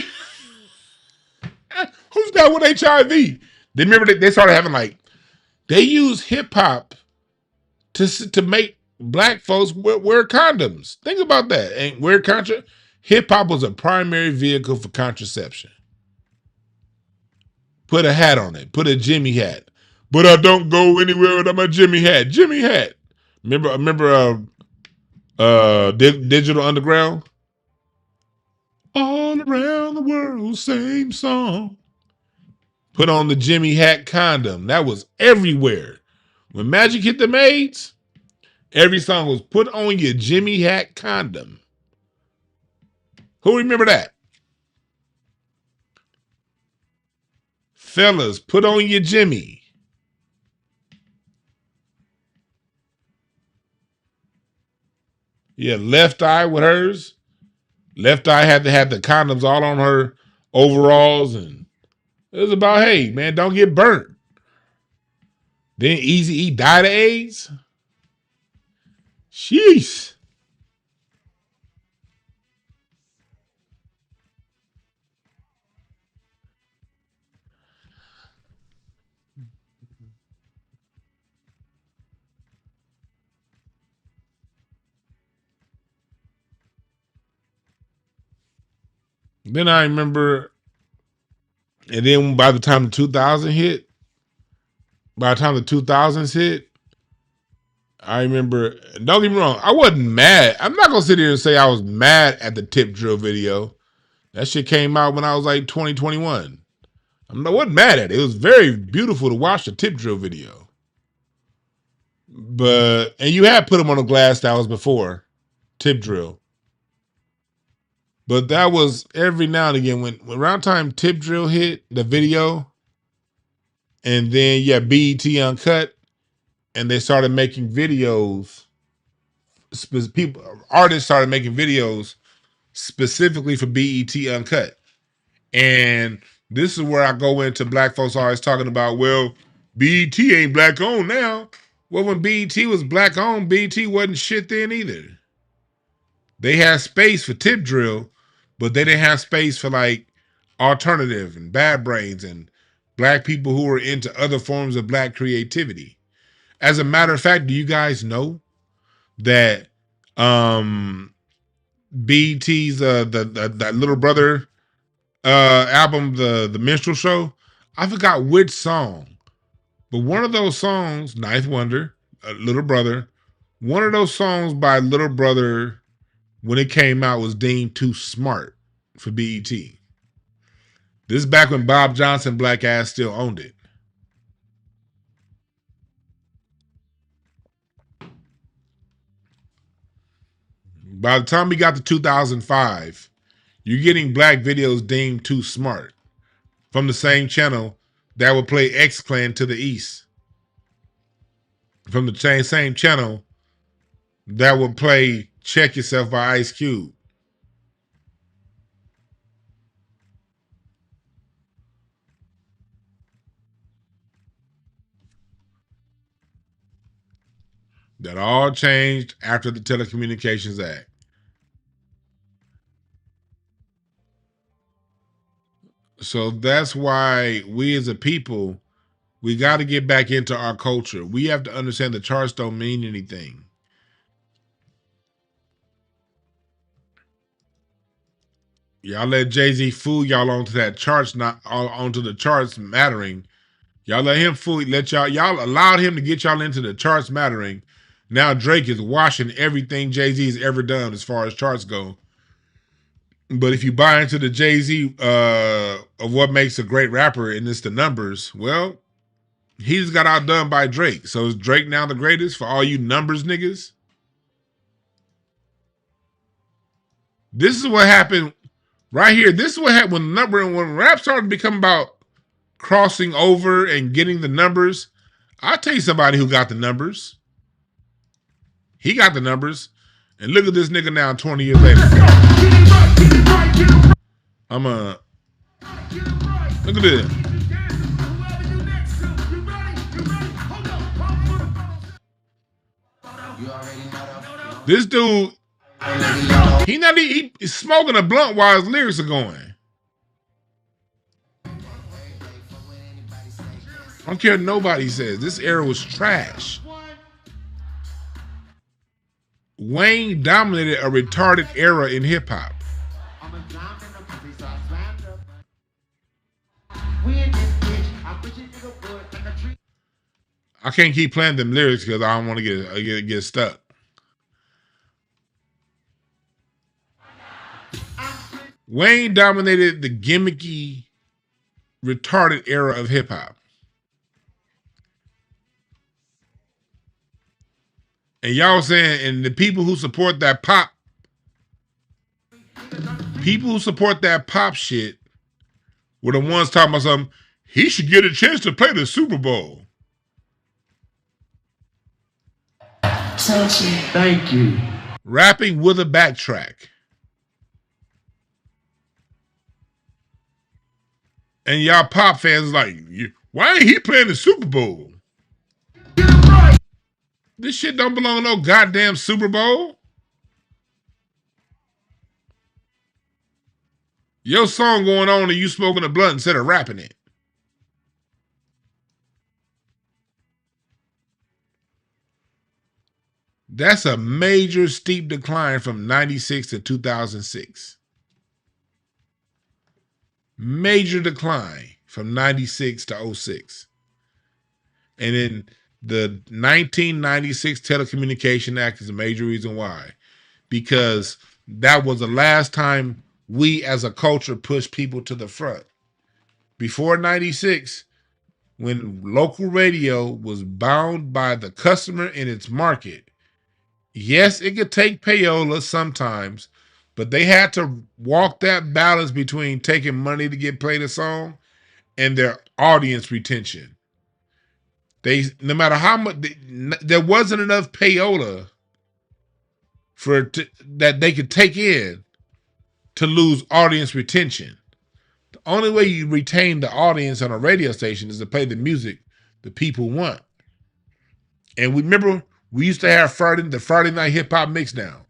Who's down with HIV? They remember they started having they use hip hop to make black folks wear condoms. Think about that. And hip hop was a primary vehicle for contraception. Put a hat on it. Put a Jimmy hat. But I don't go anywhere without my Jimmy hat. Jimmy hat. Remember Digital Underground? All around the world, same song. Put on the Jimmy hat condom. That was everywhere. When Magic hit the maids, every song was put on your Jimmy hat condom. Who remember that? Fellas, put on your Jimmy. Yeah, Left Eye with hers. Left Eye had to have the condoms all on her overalls, and it was about, hey, man, don't get burnt. Then Eazy-E died of AIDS. Sheesh. Then I remember, and then by the time the 2000 hit, by the time the 2000s hit, I remember, don't get me wrong, I wasn't mad. I'm not going to sit here and say I was mad at the Tip Drill video. That shit came out when I was like 21. I wasn't mad at it. It was very beautiful to watch the Tip Drill video. But, and you had put him on the glass styles before, Tip Drill. But that was every now and again when around time Tip Drill hit the video, and then BET Uncut, and they started making videos. Artists started making videos specifically for BET Uncut. And this is where I go into black folks always talking about, well, BET ain't black owned now. Well, when BET was black owned, BET wasn't shit then either. They had space for Tip Drill, but they didn't have space for like alternative and Bad Brains and black people who were into other forms of black creativity. As a matter of fact, do you guys know that BET's that Little Brother album, the Minstrel Show, I forgot which song, but one of those songs, Ninth Wonder, Little Brother, one of those songs by Little Brother when it came out was deemed too smart for BET. This is back when Bob Johnson Black Ass still owned it. By the time we got to 2005, you're getting black videos deemed too smart from the same channel that would play X-Clan to the East. From the same channel that would play Check Yourself by Ice Cube. That all changed after the Telecommunications Act. So that's why we as a people, we got to get back into our culture. We have to understand the charts don't mean anything. Y'all let Jay-Z fool y'all onto that charts, not onto the charts mattering. Y'all let him fool, y'all allowed him to get y'all into the charts mattering. Now Drake is washing everything Jay-Z's ever done as far as charts go. But if you buy into the Jay-Z of what makes a great rapper and it's the numbers, well, he just got outdone by Drake. So is Drake now the greatest for all you numbers niggas? This is what happened right here. This is what happened when rap started to become about crossing over and getting the numbers. I'll tell you somebody who got the numbers. He got the numbers. And look at this nigga now 20 years later. Look at this. This dude, he's smoking a blunt while his lyrics are going. I don't care what nobody says. This era was trash. Wayne dominated a retarded era in hip hop. I can't keep playing them lyrics because I don't want to get stuck. Wayne dominated the gimmicky, retarded era of hip hop. And y'all saying, and the people who support that pop shit were the ones talking about something, he should get a chance to play the Super Bowl. Thank you. Rapping with a backtrack. And y'all pop fans like, why ain't he playing the Super Bowl? This shit don't belong to no goddamn Super Bowl. Your song going on and you smoking a blunt instead of rapping it. That's a major steep decline from 96 to 2006. Major decline from 96 to 06. And then the 1996 Telecommunication Act is a major reason why. Because that was the last time we as a culture pushed people to the front. Before 96, when local radio was bound by the customer in its market, yes, it could take payola sometimes, but they had to walk that balance between taking money to get played a song and their audience retention. No matter how much, there wasn't enough payola that they could take in to lose audience retention. The only way you retain the audience on a radio station is to play the music the people want. And we used to have the Friday night hip hop mix now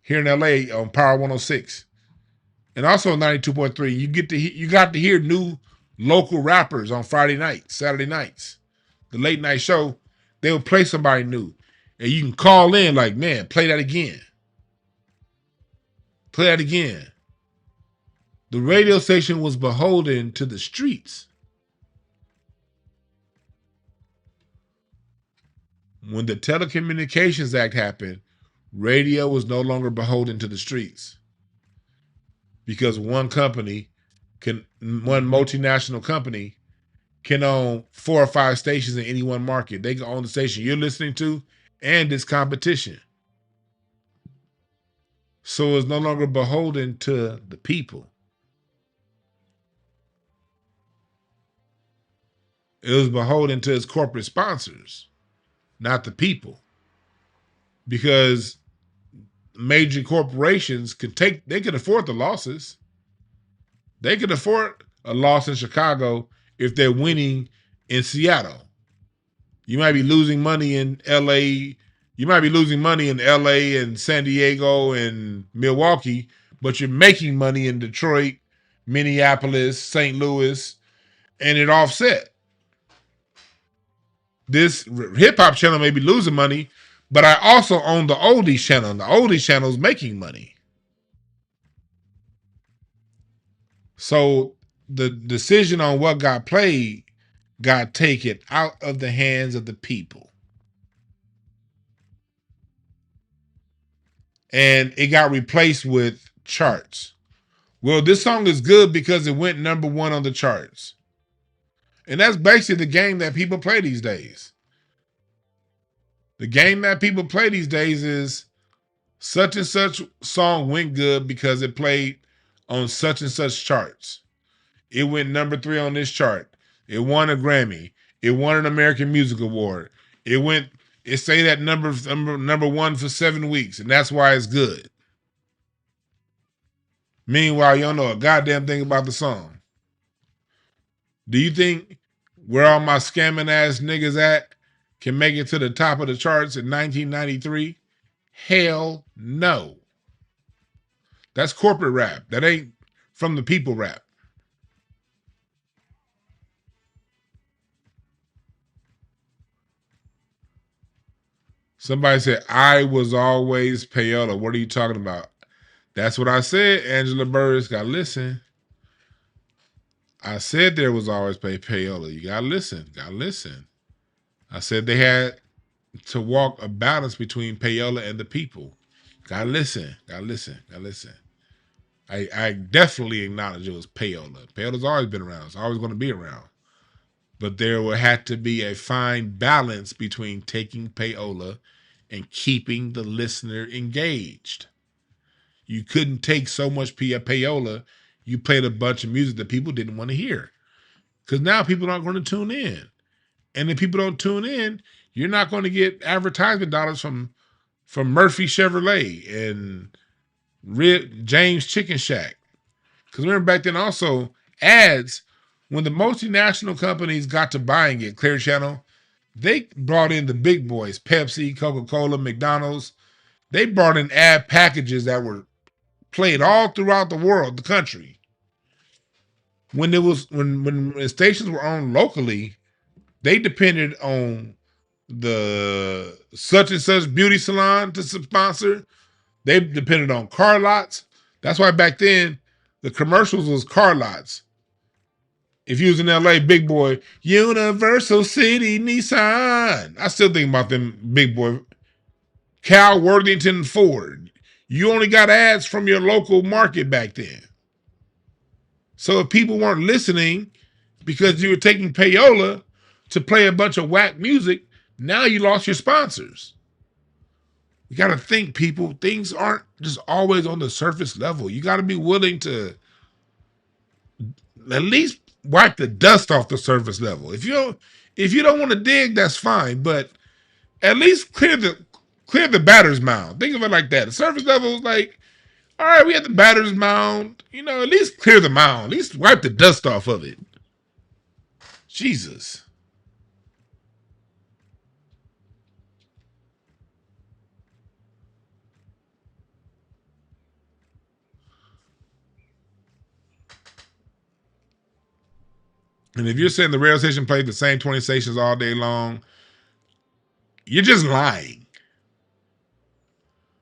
here in LA on Power 106. And also 92.3. You got to hear new local rappers on Friday nights, Saturday nights. The late night show, they would play somebody new. And you can call in like, man, play that again. Play that again. The radio station was beholden to the streets. When the Telecommunications Act happened, radio was no longer beholden to the streets. Because one multinational company can own 4 or 5 stations in any one market. They can own the station you're listening to and its competition. So it's no longer beholden to the people. It was beholden to its corporate sponsors, not the people. Because major corporations could afford the losses. They could afford a loss in Chicago if they're winning in Seattle. You might be losing money in LA. You might be losing money in LA and San Diego and Milwaukee, but you're making money in Detroit, Minneapolis, St. Louis, and it offset. This hip hop channel may be losing money, but I also own the oldies channel. The oldies channel is making money. So the decision on what got played got taken out of the hands of the people. And it got replaced with charts. Well, this song is good because it went number 1 on the charts. And that's basically the game that people play these days. The game that people play these days is such and such song went good because it played on such and such charts. It went number 3 on this chart. It won a Grammy. It won an American Music Award. It stayed at number 1 for 7 weeks, and that's why it's good. Meanwhile, you don't know a goddamn thing about the song. Do you think where all my scamming ass niggas at can make it to the top of the charts in 1993? Hell no. That's corporate rap. That ain't from the people rap. Somebody said, I was always payola. What are you talking about? That's what I said, Angela Burris. Got to listen. I said there was always payola. You got to listen. Got to listen. I said they had to walk a balance between payola and the people. Got to listen. Got to listen. Got to listen. I definitely acknowledge it was payola. Payola's always been around. It's always going to be around. But there would have to be a fine balance between taking payola and keeping the listener engaged. You couldn't take so much payola, you played a bunch of music that people didn't want to hear. Because now people aren't going to tune in. And if people don't tune in, you're not going to get advertisement dollars from Murphy Chevrolet and James Chicken Shack. Because remember back then also, ads, when the multinational companies got to buying it, Clear Channel, they brought in the big boys, Pepsi, Coca-Cola, McDonald's. They brought in ad packages that were played all throughout the world, the country. When stations were owned locally, they depended on the such and such beauty salon to sponsor. They depended on car lots. That's why back then the commercials was car lots. If you was in LA, big boy, Universal City Nissan. I still think about them big boy. Cal Worthington Ford. You only got ads from your local market back then. So if people weren't listening because you were taking payola to play a bunch of whack music, now you lost your sponsors. You got to think, people. Things aren't just always on the surface level. You got to be willing to at least wipe the dust off the surface level. If you don't want to dig, that's fine. But at least clear the batter's mound. Think of it like that. The surface level is like, all right, we had the batter's mound. You know, at least clear the mound. At least wipe the dust off of it. Jesus. And if you're saying the radio station played the same 20 stations all day long, you're just lying.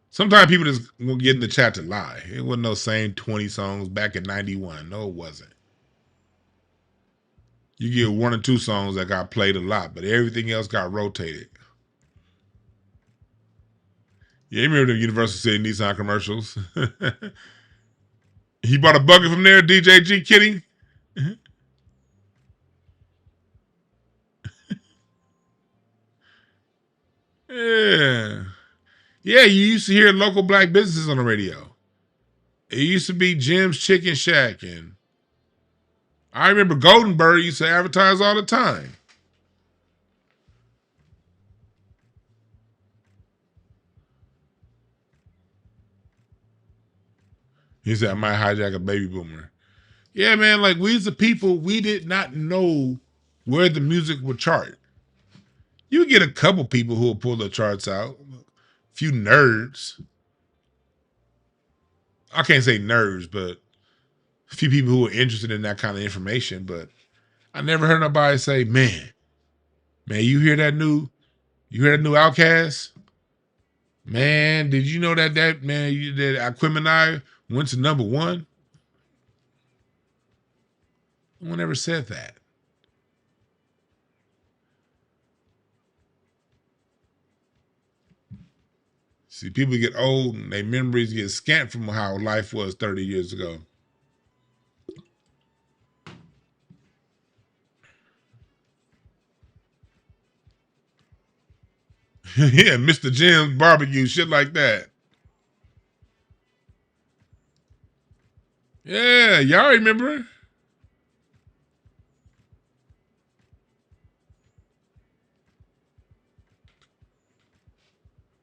Sometimes people just will get in the chat to lie. It wasn't no same 20 songs back in 91. No, it wasn't. You get one or two songs that got played a lot, but everything else got rotated. Yeah, you remember the Universal City Nissan commercials? He bought a bucket from there, DJ G Kitty. Yeah. Yeah, you used to hear local black businesses on the radio. It used to be Jim's Chicken Shack, and I remember Goldenberg used to advertise all the time. He said, I might hijack a baby boomer. Yeah, man, like we as a people, we did not know where the music would chart. You get a couple people who will pull the charts out. A few nerds. I can't say nerds, but a few people who are interested in that kind of information. But I never heard nobody say, man, you hear that new Outkast? Man, did you know that that Aquemini went to number one? No one ever said that. See, people get old and their memories get scant from how life was 30 years ago. Yeah, Mr. Jim's barbecue, shit like that. Yeah, y'all remember?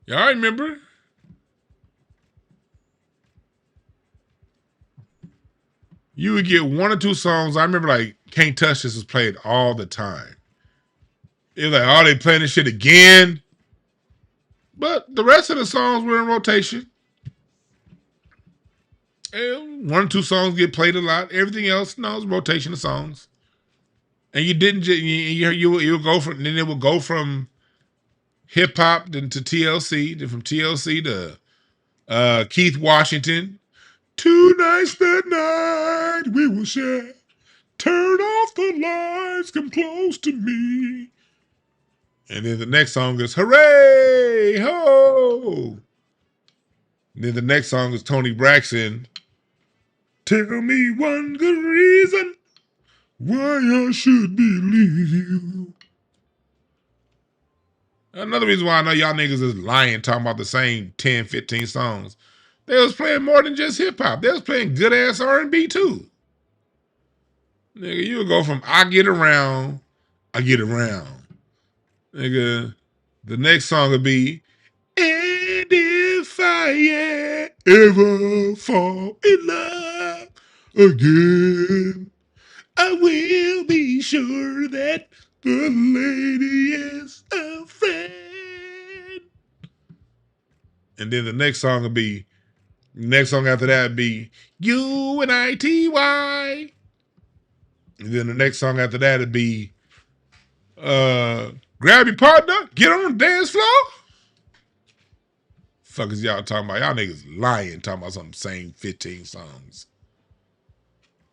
Y'all remember? You would get one or two songs. I remember like Can't Touch This was played all the time. It was like, oh, they playing this shit again. But the rest of the songs were in rotation. And one or two songs get played a lot. Everything else, no, it's rotation of songs. And you didn't just, you would go from, then it would go from hip hop then to TLC, then from TLC to Keith Washington. Tonight's the night we will share. Turn off the lights, come close to me. And then the next song is Hooray! Ho! And then the next song is Tony Braxton. Tell me one good reason why I should believe you. Another reason why I know y'all niggas is lying, talking about the same 10, 15 songs. They was playing more than just hip-hop. They was playing good-ass R&B too. Nigga, you would go from I Get Around. Nigga, the next song would be And If I Ever Fall in Love Again, I will be sure that the lady is a friend. And then the next song would be, next song after that would be UNITY. And then the next song after that would be Grab Your Partner, Get on the Dance Floor. Fuck is y'all talking about? Y'all niggas lying, talking about some same 15 songs.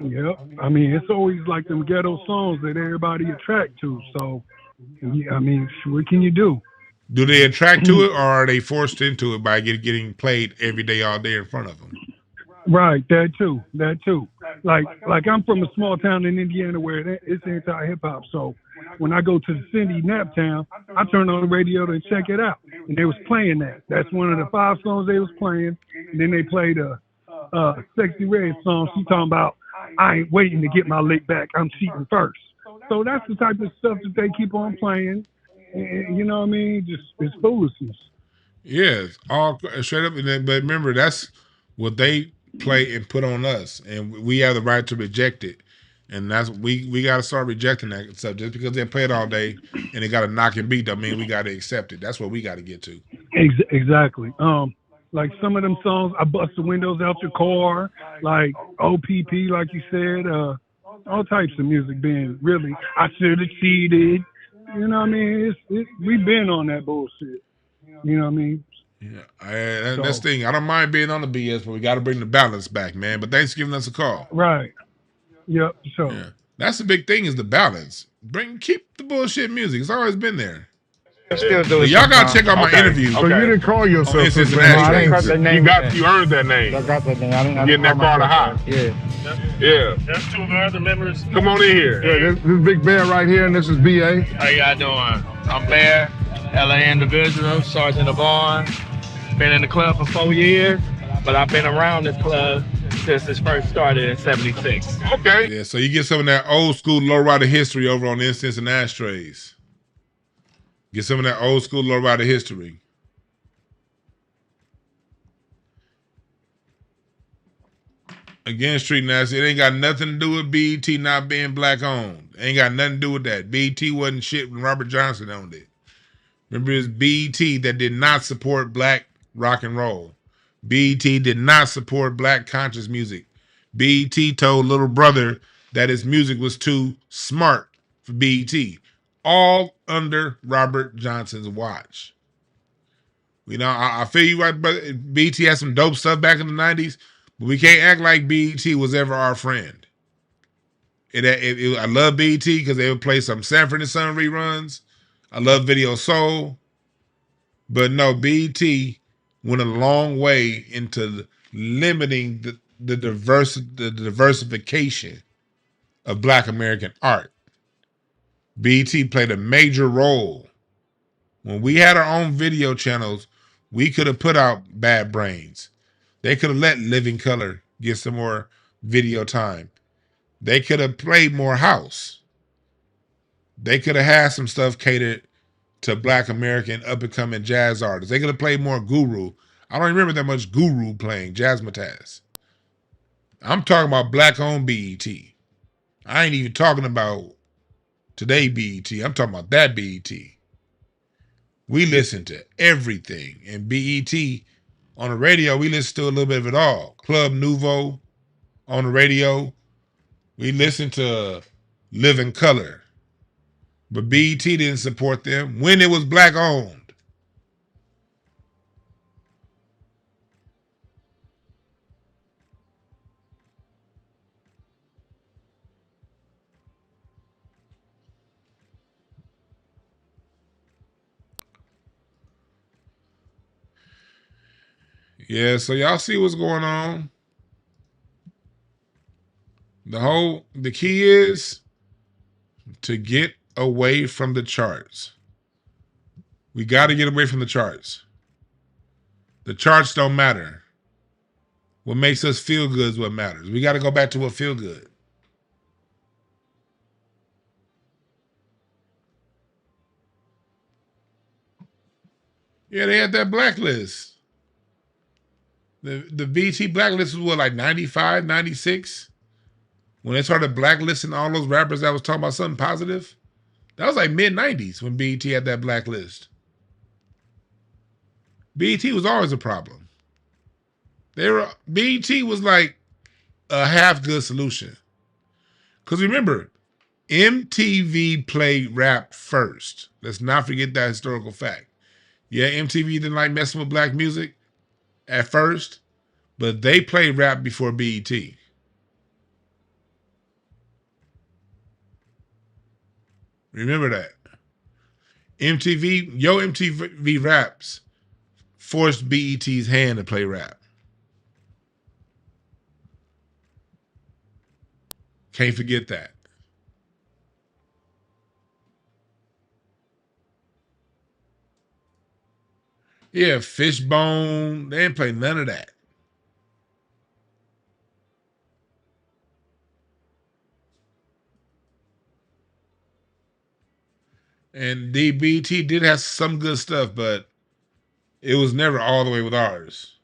Yep. I mean, it's always like them ghetto songs that everybody attract to. So, I mean, what can you do? Do they attract to it, or are they forced into it by getting played every day, all day in front of them? Right, that too, that too. Like I'm from a small town in Indiana where it's anti hip hop. So when I go to the city, Naptown, I turn on the radio to check it out, and they was playing that. That's one of the 5 songs they was playing. And then they played a Sexy Red song. She talking about I ain't waiting to get my lick back. I'm cheating first. So that's the type of stuff that they keep on playing. And, you know what I mean? Just it's foolishness. Yes, all straight up. But remember, that's what they play and put on us, and we have the right to reject it. And that's we got to start rejecting that stuff. Just because they play it all day and they got to knock and beat, I mean, we got to accept it. That's what we got to get to. Exactly. Like some of them songs, I bust the windows out your car, like OPP, like you said, all types of music being really, I should have cheated. You know what I mean? We've been on that bullshit. You know what I mean? Yeah, that's the thing. I don't mind being on the BS, but we got to bring the balance back, man. But thanks for giving us a call. Right. Yep. So yeah, that's the big thing is the balance. Keep the bullshit music. It's always been there. Still do it. Y'all gotta check out my interview. So you didn't call yourself Cincinnati. You earned that name. I got that name. I didn't getting that Carter high. Yeah. That's 2 of our other members. Come on in here. Yeah, this is Big Bear right here, and this is BA. How y'all doing? I'm Bear, LA individual, Sergeant of Arms. Been in the club for 4 years, but I've been around this club since it first started in '76. Okay. Yeah, so you get some of that old school lowrider history over on Incense and Ashtrays. Get some of that old school lowrider history. Again, Street Nasty, it ain't got nothing to do with BET not being black owned. It ain't got nothing to do with that. BET wasn't shit when Robert Johnson owned it. Remember, it's BET that did not support black rock and roll. BET did not support black conscious music. BET told Little Brother that his music was too smart for BET. All under Robert Johnson's watch. You know, I feel you right, but BET had some dope stuff back in the 90s, but we can't act like BET was ever our friend. I love BET because they would play some Sanford and Son reruns. I love Video Soul. But no, BET went a long way into limiting the diversification of black American art. BET played a major role. When we had our own video channels, we could have put out Bad Brains. They could have let Living Color get some more video time. They could have played more house. They could have had some stuff catered to black American up-and-coming jazz artists. They could have played more Guru. I don't remember that much Guru playing Jazzmatazz. I'm talking about black-owned BET. I ain't even talking about today BET. I'm talking about that BET. We listen to everything. And BET, on the radio, we listen to a little bit of it all. Club Nouveau on the radio. We listen to Living Color. But BET didn't support them when it was black owned. Yeah, so y'all see what's going on. The key is to get away from the charts. We got to get away from the charts. The charts don't matter. What makes us feel good is what matters. We got to go back to what feel good. Yeah, they had that blacklist. The BT blacklist was what, like 95, 96? When they started blacklisting all those rappers that was talking about something positive? That was like mid-90s when BET had that blacklist. BET was always a problem. BET was like a half-good solution. Because remember, MTV played rap first. Let's not forget that historical fact. Yeah, MTV didn't like messing with black music at first, but they played rap before BET. Remember that. MTV Raps forced BET's hand to play rap. Can't forget that. Yeah, Fishbone. They didn't play none of that. And DBT did have some good stuff, but it was never all the way with ours.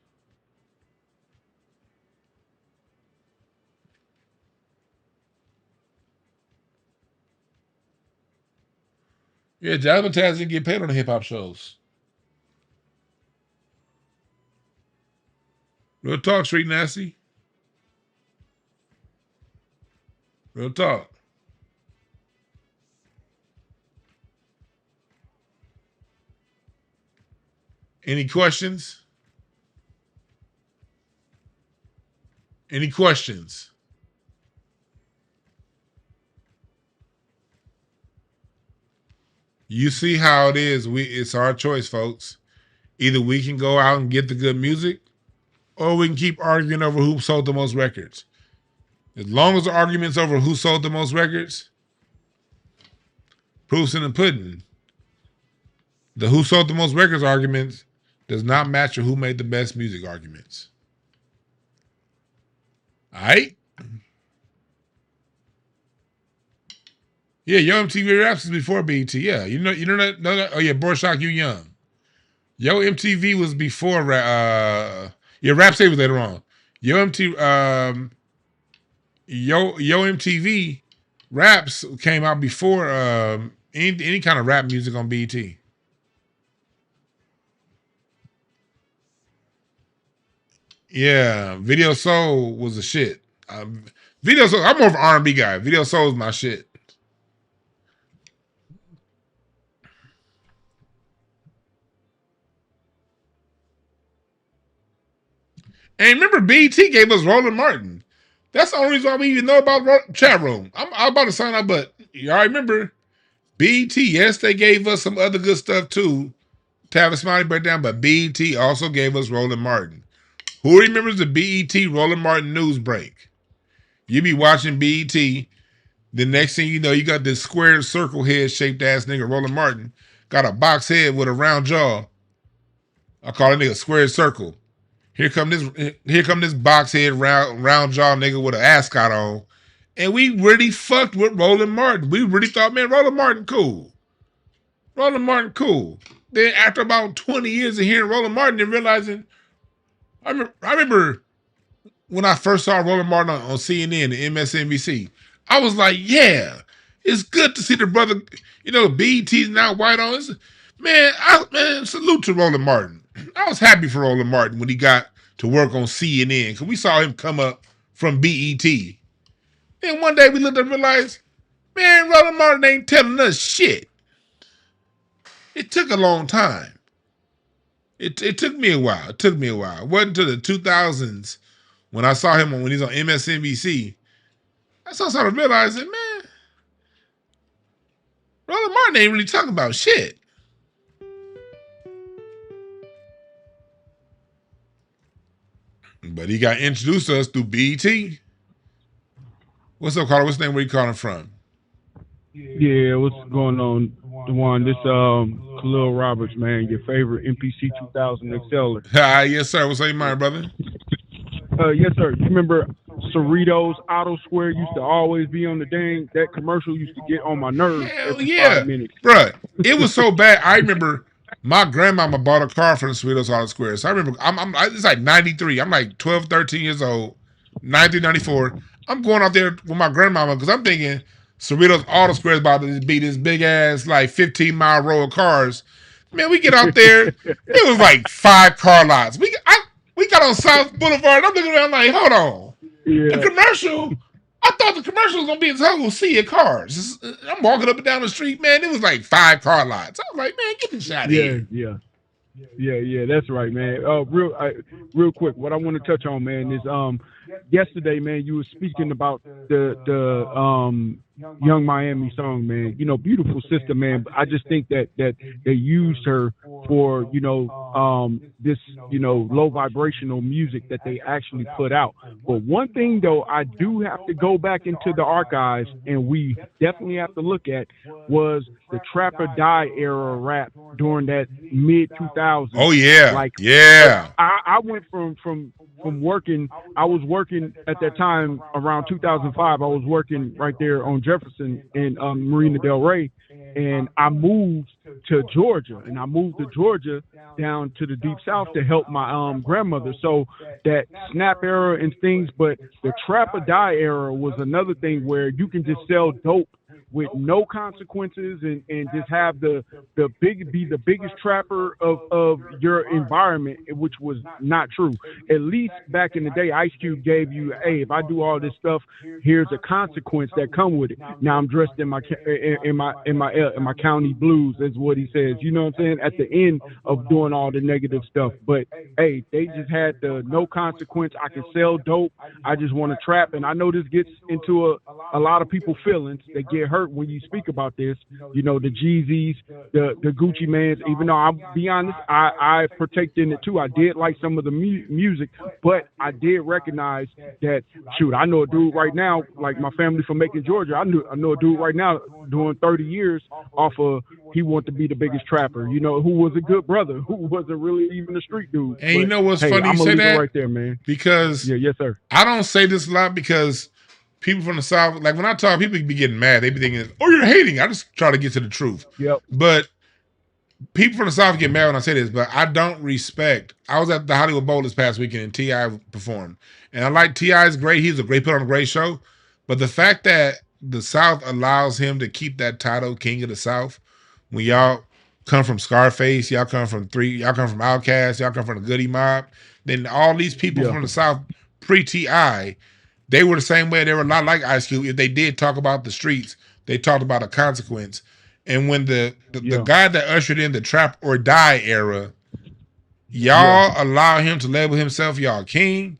Yeah, Jasmine Taz didn't get paid on the hip hop shows. Real talk, Street Nasty. Real talk. Any questions? Any questions? You see how it is. It's our choice, folks. Either we can go out and get the good music, or we can keep arguing over who sold the most records. As long as the argument's over who sold the most records, proof's in the pudding. The who sold the most records arguments does not match with who made the best music arguments. All right? Yeah, Yo MTV Raps is before BET. Yeah, you know that. Oh yeah, Borshock, you young. Yo MTV was before. Rap State was later on. Yo MTV Raps came out before any kind of rap music on BET. Yeah, Video Soul was a shit. Video Soul, I'm more of an R&B guy. Video Soul is my shit. And remember, BET gave us Roland Martin. That's the only reason why we even know about Chat Room. I'm about to sign up, but y'all remember, BET, yes, they gave us some other good stuff too, to have a Smiley Breakdown, but BET also gave us Roland Martin. Who remembers the BET Roland Martin news break? You be watching BET, the next thing you know, you got this square circle head shaped ass nigga Roland Martin, got a box head with a round jaw. I call it nigga square circle. Here come this box head round jaw nigga with an ascot on. And we really fucked with Roland Martin. We really thought, man, Roland Martin cool. Roland Martin cool. Then after about 20 years of hearing Roland Martin and realizing, I remember when I first saw Roland Martin on CNN and MSNBC, I was like, yeah, it's good to see the brother, BET's now white on. Man, salute to Roland Martin. I was happy for Roland Martin when he got to work on CNN because we saw him come up from BET. Then one day we looked up and realized, man, Roland Martin ain't telling us shit. It took a long time. It took me a while. It wasn't until the 2000s when I saw him when he's on MSNBC. I started realizing, man, Roland Martin ain't really talking about shit. But he got introduced to us through BET. What's up, Carter? What's the name? Where you calling from? Yeah, what's going on, Dewan? This Khalil Roberts, man, your favorite MPC 2000 XLer. Yes, sir. What's on your mind, brother? Yes, sir. You remember Cerritos Auto Square used to always be on the dang? That commercial used to get on my nerves. Hell yeah, bruh. It was so bad. I remember my grandmama bought a car from the Cerritos Auto Square. So I remember, it's like 93. I'm like 12, 13 years old, 1994. I'm going out there with my grandmama because I'm thinking Cerritos Auto Square is about to be this big ass, like 15-mile row of cars. Man, we get out there. It was like 5 car lots. We got on South Boulevard. I'm looking around like, hold on. Yeah. The commercial, I thought the commercial was going to be this whole sea of cars. I'm walking up and down the street, man. It was like 5 car lots. I was like, man, get this out of here. Yeah, that's right, man. Real quick, what I want to touch on, man, is yesterday, man, you were speaking about the Young Miami song, man. You know, beautiful sister, man. But I just think that they used her for, this, low vibrational music that they actually put out. But one thing though, I do have to go back into the archives, and we definitely have to look at, was the Trap or Die era rap during that mid 2000s. Oh yeah, like yeah. I went from working. I was working at that time around 2005. I was working right there on Jefferson in Marina Del Rey, and I moved to Georgia. And I moved to Georgia down to the deep south to help my grandmother. So that snap era and things, but the Trap or Die era was another thing where you can just sell dope with no consequences and just have be the biggest trapper of your environment, which was not true. At least back in the day, Ice Cube gave you, hey, if I do all this stuff, here's a consequence that come with it. Now I'm dressed in my county blues, is what he says. You know what I'm saying? At the end of doing all the negative stuff, but hey, they just had the no consequence. I can sell dope. I just want to trap, and I know this gets into a lot of people's feelings. They get hurt when you speak about this, the Jeezys, the Gucci Mans. Even though I'll be honest, I partake in it too. I did like some of the music, but I did recognize that, shoot, I know a dude right now, like my family from Macon, Georgia. I know a dude right now doing 30 years off of, he wanted to be the biggest trapper, who was a good brother, who wasn't really even a street dude. And you know what's funny? I'm you say that right there, man. Because yes, sir. I don't say this a lot because people from the South, like when I talk, people be getting mad. They be thinking, "Oh, you're hating." I just try to get to the truth. Yep. But people from the South get mad when I say this, but I don't respect. I was at the Hollywood Bowl this past weekend and T.I. performed. And I like T.I.'s great. He's a great, put on a great show. But the fact that the South allows him to keep that title, King of the South, when y'all come from Scarface, y'all come from Outkast, y'all come from the Goody Mob, then all these people from the South pre-T.I., they were the same way. They were a lot like Ice Cube. If they did talk about the streets, they talked about a consequence. And when the guy that ushered in the Trap or Die era, y'all allow him to label himself y'all king,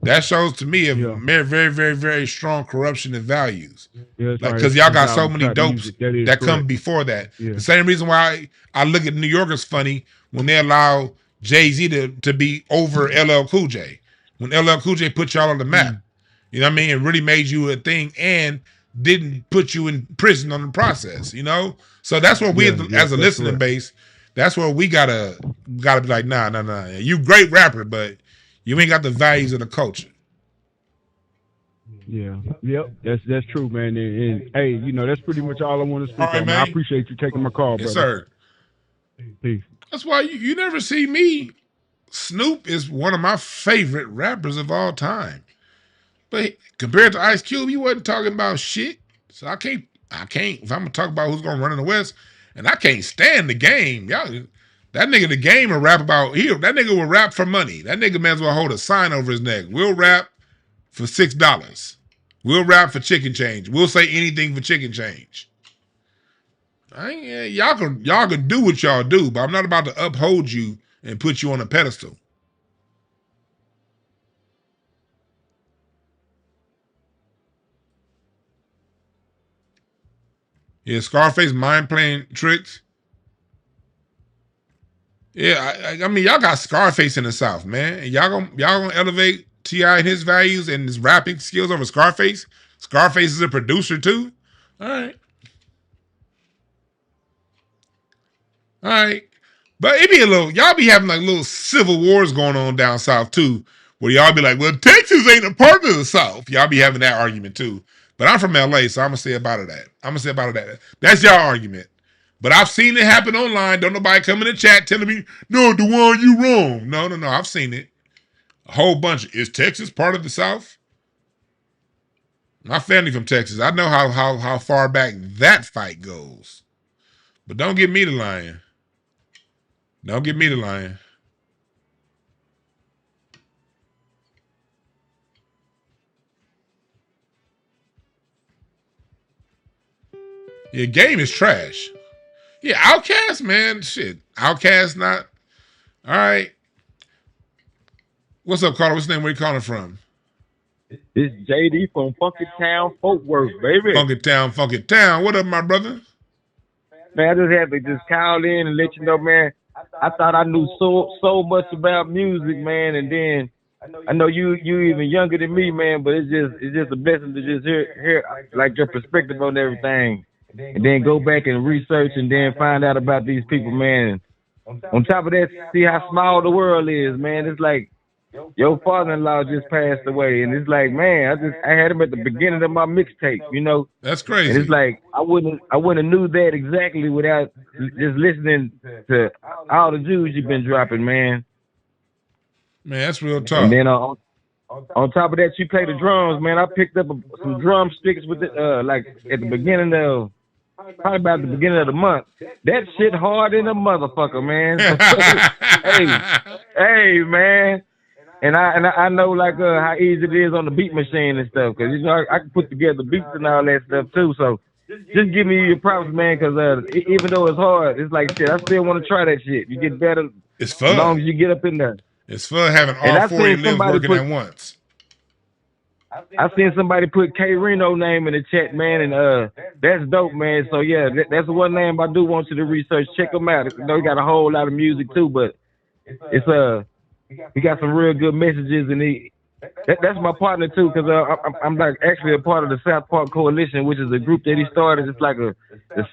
that shows to me a very, very, very, very strong corruption in values. Because y'all got so many dopes that come before that. The same reason why I look at New Yorkers funny when they allow Jay-Z to be over LL Cool J. When LL Cool J put y'all on the map. You know what I mean? It really made you a thing and didn't put you in prison on the process, So that's what we as a listening base, that's where we gotta be like, nah. You great rapper, but you ain't got the values of the culture. Yeah. Yep. That's true, man. And hey, that's pretty much all I want to speak on, man. I appreciate you taking my call, yes, brother. Sir. Peace. That's why you never see me. Snoop is one of my favorite rappers of all time. But compared to Ice Cube, he wasn't talking about shit. So I can't, if I'm gonna talk about who's gonna run in the West, and I can't stand the game. Y'all, that nigga, the game will rap about that nigga will rap for money. That nigga may as well hold a sign over his neck. We'll rap for $6. We'll rap for chicken change. We'll say anything for chicken change. Y'all can do what y'all do, but I'm not about to uphold you and put you on a pedestal. Yeah, Scarface mind playing tricks. Yeah, I mean, y'all got Scarface in the South, man. And y'all gonna elevate T.I. and his values and his rapping skills over Scarface. Scarface is a producer too. All right. But it be y'all be having like little civil wars going on down south too, where y'all be like, well, Texas ain't a part of the South. Y'all be having that argument too. But I'm from LA, so I'm gonna say about that. That's your argument. But I've seen it happen online. Don't nobody come in the chat telling me, no, DeJuan, you wrong. No, I've seen it. A whole bunch. Is Texas part of the South? My family from Texas. I know how far back that fight goes. But don't get me to lying. Don't get me to lying. Yeah, game is trash. Yeah, Outkast, man. Shit. Outkast not. All right. What's up, Carter? What's the name? Where you calling from? This JD from Funky Town, Fort Worth, baby. Funky Town, Funky Town. What up, my brother? Man, I just had to just call in and let you know, man. I thought I knew so much about music, man, and then I know you even younger than me, man, but it's just a blessing to just hear like your perspective on everything, and then go back and research and then find out about these people, man. On top of that, see how small the world is, man. It's like your father-in-law just passed away, and it's like, man, I had him at the beginning of my mixtape, you know. That's crazy. And it's like I wouldn't have knew that exactly without just listening to all the Jews you've been dropping, man. Man, that's real talk. And then on top of that, you play the drums, man. I picked up some drumsticks with it, like at the beginning of. Probably about the beginning of the month. That shit hard in a motherfucker, man. hey, man. And I know like how easy it is on the beat machine and stuff, because you know I can put together beats and all that stuff too. So just give me your props, man, because even though it's hard, it's like shit. I still want to try that shit. You get better. It's fun as long as you get up in there. It's fun having all 40 limbs working at once. I seen somebody put K Reno name in the chat, man, and that's dope, man. So yeah, that's the one name I do want you to research. Check them out. I know he got a whole lot of music too, but it's he got some real good messages, and that's my partner too, because I'm like actually a part of the South Park Coalition, which is a group that he started. It's like the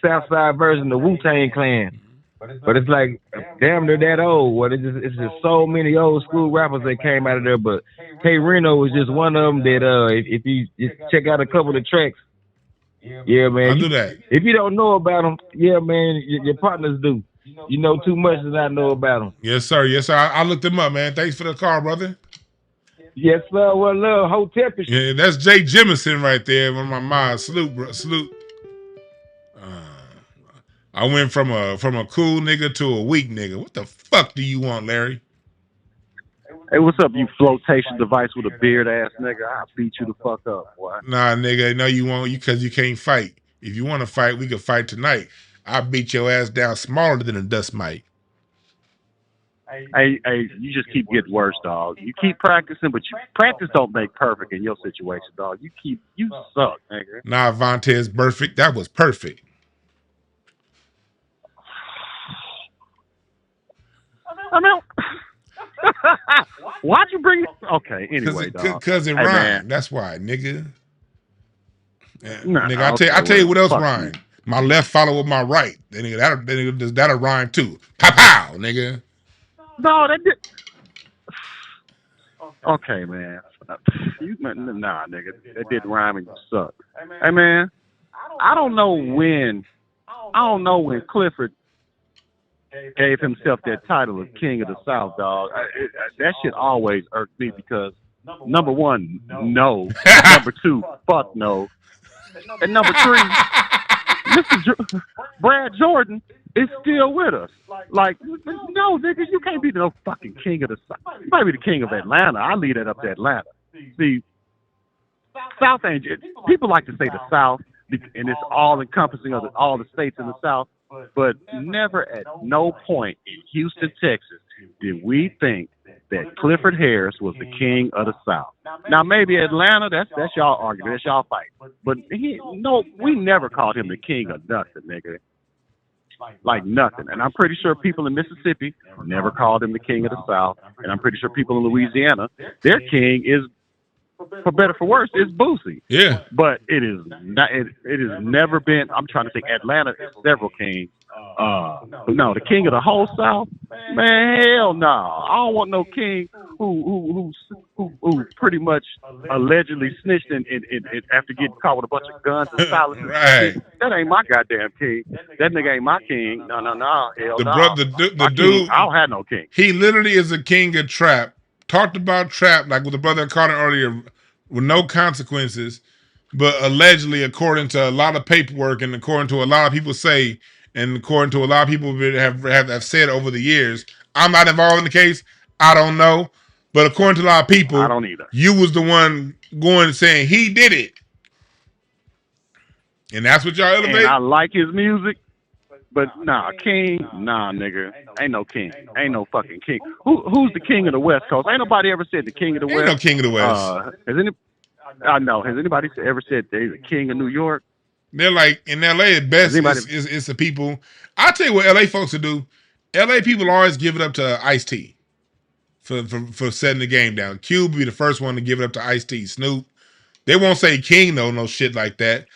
South Side version of the Wu-Tang Clan. But it's like damn near that old. What it's just so many old school rappers that came out of there. But K Reno was just one of them that if you just check out a couple of tracks, yeah, man. I'll do that. If you don't know about them, yeah, man, your partners do. You know too much to not know about them. Yes, sir. Yes, sir. I looked them up, man. Thanks for the call, brother. Yes, sir. Well, love, Hotep. Yeah, that's Jay Jemison right there. One of my minds. Salute, bro. Salute. I went from a cool nigga to a weak nigga. What the fuck do you want, Larry? Hey, what's up, you flotation device with a beard ass nigga? I'll beat you the fuck up, boy. Nah, nigga, no, you won't, because you can't fight. If you want to fight, we can fight tonight. I'll beat your ass down smaller than a dust mite. Hey, you just keep getting worse, dog. You keep practicing, but practice don't make perfect in your situation, dog. You suck, nigga. Nah, Vontez perfect. That was perfect. I mean, why'd you bring it? Okay, anyway, dog. Because it hey, rhymed. man. That's why, nigga. Yeah, Nah, nigga, I tell you what else rhymed. My left follow with my right. That'll rhyme too. Pow pow, nigga. No, that did. Okay, man. Nah, nigga, that didn't rhyme and you suck. Hey, man, I don't know when Clifford gave himself that title of King of the South, dog. That shit always irked me because, number one, no. Number two, fuck no. And number three, Mr. Brad Jordan is still with us. Like, no, nigga, you can't be no fucking king of the South. You might be the king of Atlanta. I leave that up to Atlanta. See, South ain't, people like to say the South, and it's all encompassing of all the states in the South. But never at no point in Houston, Texas, did we think that Clifford Harris was the king of the South. Now maybe Atlanta, that's y'all argument, that's y'all fight. But we never called him the king of nothing, nigga. Like nothing. And I'm pretty sure people in Mississippi never called him the king of the South. And I'm pretty sure people in Louisiana, their king is, for better for worse, is Boosie. Yeah. But it is not. It has never been. I'm trying to think. Atlanta is several kings. No, the king of the whole South. Man, hell no. I don't want no king who pretty much allegedly snitched and after getting caught with a bunch of guns and silencers. Right. That ain't my goddamn king. That nigga ain't my king. No. Hell The no. brother, the dude. I don't have no king. He literally is a king of trap. Talked about trap like with the brother called it earlier, with no consequences, but allegedly, according to a lot of paperwork and according to a lot of people say, and according to a lot of people have said over the years, I'm not involved in the case. I don't know, but according to a lot of people, I don't either. You was the one going and saying he did it, and that's what y'all elevate. And I like his music. But king, nigga, ain't no king, ain't no fucking king. Who's the king of the West Coast? Ain't nobody ever said the king of the West. Ain't no king of the West. I know. Has anybody ever said they're the king of New York? They're like in LA. The best anybody- is the people. I'll tell you what LA folks will do. LA people always give it up to Ice-T for setting the game down. Cube will be the first one to give it up to Ice-T. Snoop. They won't say King though, no shit like that.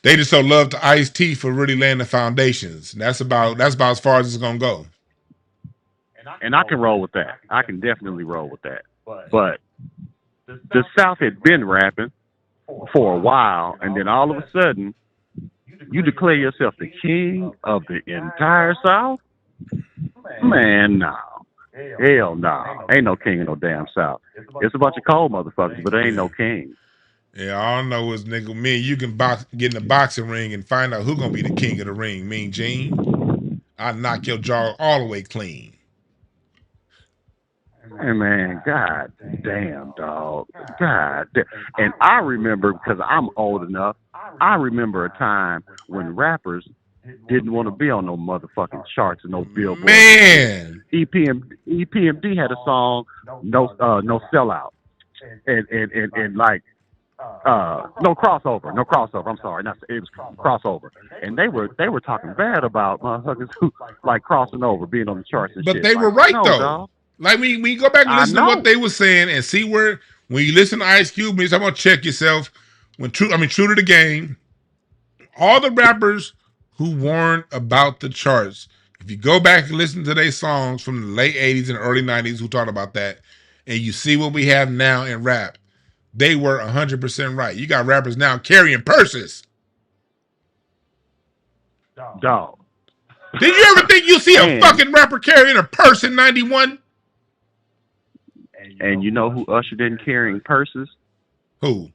They just so love to Ice-T for really laying the foundations. That's about as far as it's gonna go. And I can roll with that. I can definitely roll with that. But the South had been rapping for a while, and then all of a sudden, you declare yourself the king of the entire South? Man, no. Hell no. Ain't no king in no damn South. It's a bunch of cold motherfuckers, but there ain't no king. Yeah, all I know is, nigga, me and you can get in a boxing ring and find out who gonna be the king of the ring. Mean Gene, I knock your jaw all the way clean. Hey man, god damn, dog. God damn. And I remember, because I'm old enough, I remember a time when rappers didn't want to be on no motherfucking charts and no Billboard. Man, EPMD had a song, no sellout, and like no crossover. I'm sorry, it was crossover, and they were talking bad about motherfuckers who like crossing over, being on the charts and but shit. they were like, right no, though. Dog. Like when you go back and listen to what they were saying and see where when you listen to Ice Cube, I'm gonna check yourself. True to the game. All the rappers who warned about the charts, if you go back and listen to their songs from the late 80s and early 90s who talked about that, and you see what we have now in rap, they were 100% right. You got rappers now carrying purses. Dog. Did you ever think you see a fucking rapper carrying a purse in 91? And you know who ushered in carrying purses? Who?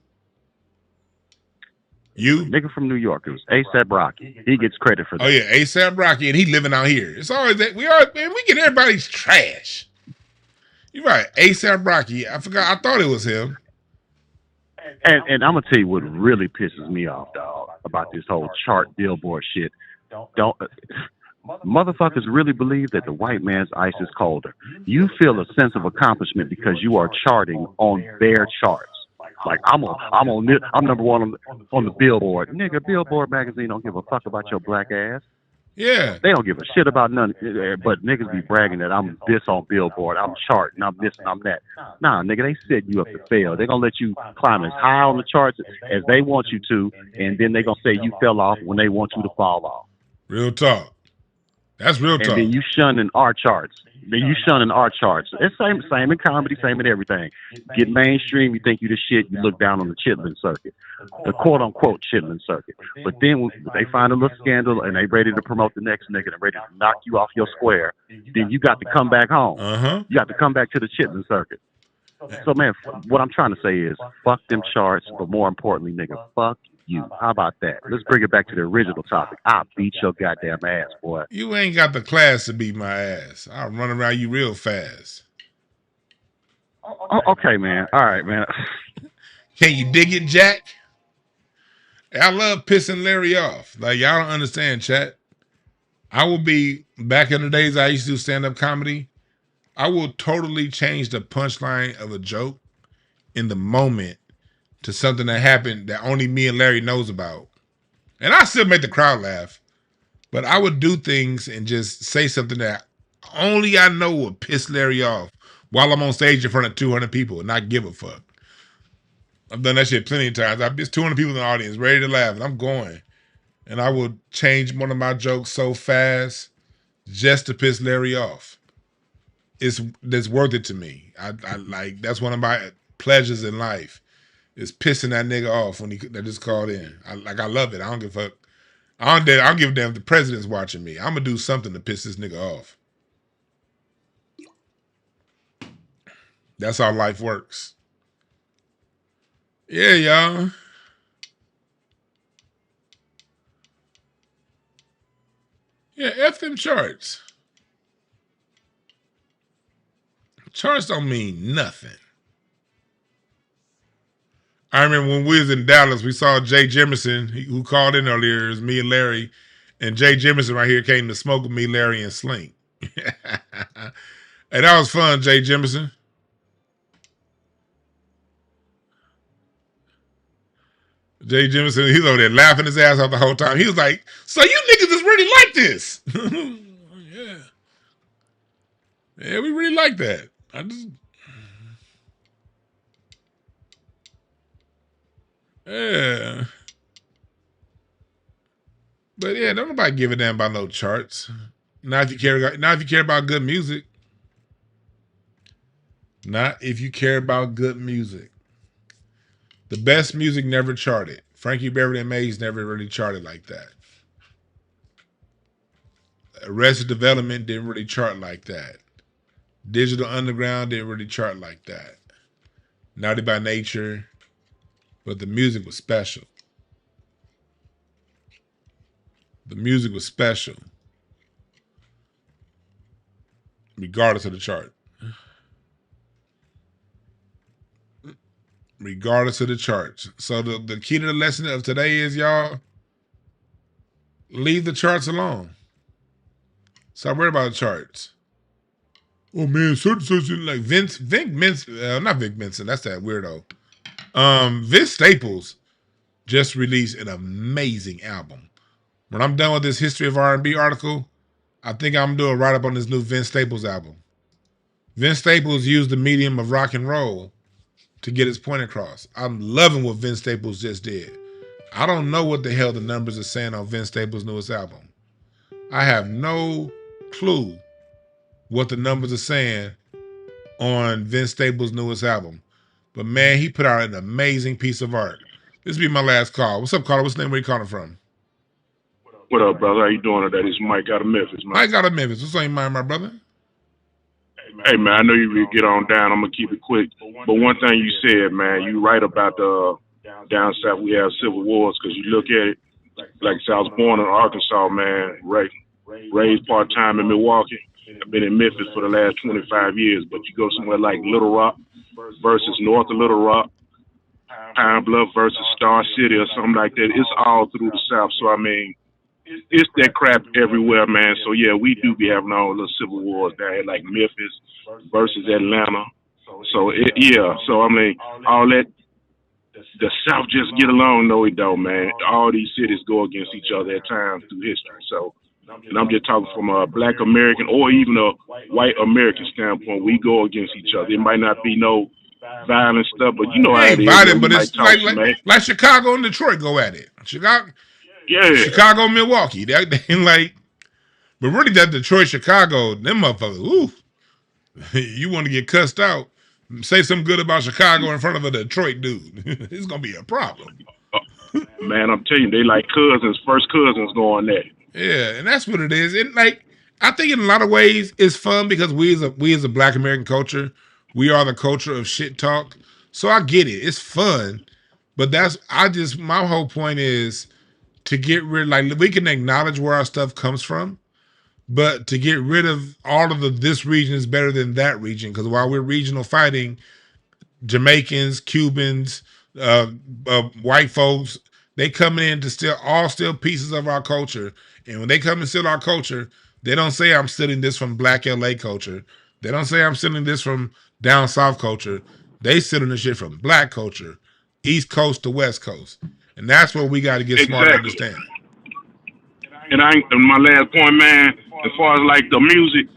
You? Nigga from New York. It was A$AP Rocky. He gets credit for that. Oh yeah, A$AP Rocky, and he living out here. It's always that we get everybody's trash. You're right, A$AP Rocky. I forgot. I thought it was him. And I'm gonna tell you what really pisses me off, dog, about this whole chart Billboard shit. Motherfuckers really believe that the white man's ice is colder. You feel a sense of accomplishment because you are charting on their charts. Like I'm number one on the Billboard. Nigga, Billboard magazine don't give a fuck about your black ass. Yeah. They don't give a shit about none, but niggas be bragging that I'm this on Billboard, I'm charting, I'm this and I'm that. Nah, nigga, they set you up to fail. They're gonna let you climb as high on the charts as they want you to, and then they're gonna say you fell off when they want you to fall off. Real talk. That's real talk. And then you shun in our charts. It's same in comedy, same in everything. Get mainstream, you think you the shit, you look down on the chitlin circuit. The quote unquote chitlin circuit. But then when they find a little scandal and they ready to promote the next nigga and ready to knock you off your square, then you got to come back home. You got to come back to the chitlin circuit. So man, what I'm trying to say is fuck them charts, but more importantly, nigga, fuck you. How about that? Let's bring it back to the original topic. I'll beat your goddamn ass, boy. You ain't got the class to beat my ass. I'll run around you real fast. Oh, okay, man. All right, man. Can you dig it, Jack? I love pissing Larry off. Like, y'all don't understand, chat. I will be, back in the days I used to do stand-up comedy, I will totally change the punchline of a joke in the moment to something that happened that only me and Larry knows about. And I still make the crowd laugh. But I would do things and just say something that only I know would piss Larry off while I'm on stage in front of 200 people and not give a fuck. I've done that shit plenty of times. There's 200 people in the audience ready to laugh and I'm going. And I will change one of my jokes so fast just to piss Larry off. It's worth it to me. I like, that's one of my pleasures in life. Is pissing that nigga off when that just called in. I love it. I don't give a fuck. I don't give a damn if the president's watching me. I'm gonna do something to piss this nigga off. That's how life works. Yeah, y'all. Yeah, F them charts. Charts don't mean nothing. I remember when we was in Dallas, we saw Jay Jemison, who called in earlier. It was me and Larry. And Jay Jemison right here came to smoke with me, Larry, and Slink. And that was fun, Jay Jemison. Jay Jemison, he's over there laughing his ass off the whole time. He was like, so you niggas is really like this. Yeah. Yeah, we really like that. Yeah. But yeah, don't nobody give a damn about no charts. Not if you care about good music. Not if you care about good music. The best music never charted. Frankie Beverly and Maze never really charted like that. Arrested Development didn't really chart like that. Digital Underground didn't really chart like that. Naughty by Nature, but the music was special. The music was special, regardless of the chart. Regardless of the charts. So the key to the lesson of today is, y'all, leave the charts alone. Stop worrying about the charts. Oh man, such like not Vic Benson, that's that weirdo. Vince Staples just released an amazing album. When I'm done with this History of R&B article, I think I'm doing a write-up on this new Vince Staples album. Vince Staples used the medium of rock and roll to get his point across. I'm loving what Vince Staples just did. I don't know what the hell the numbers are saying on Vince Staples' newest album. I have no clue what the numbers are saying on Vince Staples' newest album. But man, he put out an amazing piece of art. This will be my last call. What's up, caller? What's the name? Where you calling from? What up, brother? How you doing today? This is Mike out of Memphis, man. Mike out of Memphis. What's on your mind, my brother? Hey, man, I know you really get on down. I'm going to keep it quick. But one thing you said, man, you right about the down south we have civil wars, because you look at it, like I said, I was born in Arkansas, man, raised part-time in Milwaukee. I've been in Memphis for the last 25 years, but you go somewhere like Little Rock versus north of Little Rock, Pine Bluff versus Star City or something like that. It's all through the South. So, I mean, it's that crap everywhere, man. So, yeah, we do be having our little civil wars down here, like Memphis versus Atlanta. So, So, I mean, all that, the South just get along. No, it don't, man. All these cities go against each other at times through history. So, and I'm just talking from a Black American or even a white American standpoint. We go against each other. It might not be no violent stuff, but you know how it is. Violent, but it's like Chicago and Detroit go at it. Chicago, Milwaukee. But really that Detroit, Chicago, them motherfuckers, ooh. You want to get cussed out, say something good about Chicago in front of a Detroit dude. It's going to be a problem. Man, I'm telling you, they like cousins, first cousins going there. Yeah, and that's what it is. And I think in a lot of ways it's fun because we as a Black American culture, we are the culture of shit talk. So I get it. It's fun. But my whole point is to get rid, we can acknowledge where our stuff comes from, but to get rid of all of this region is better than that region. Because while we're regional fighting, Jamaicans, Cubans, white folks, they come in to steal pieces of our culture. And when they come and steal our culture, they don't say I'm stealing this from Black LA culture. They don't say I'm stealing this from down south culture. They stealing the shit from Black culture, East Coast to West Coast. And that's what we got to get smart to understand. And my last point, man, as far as like the music,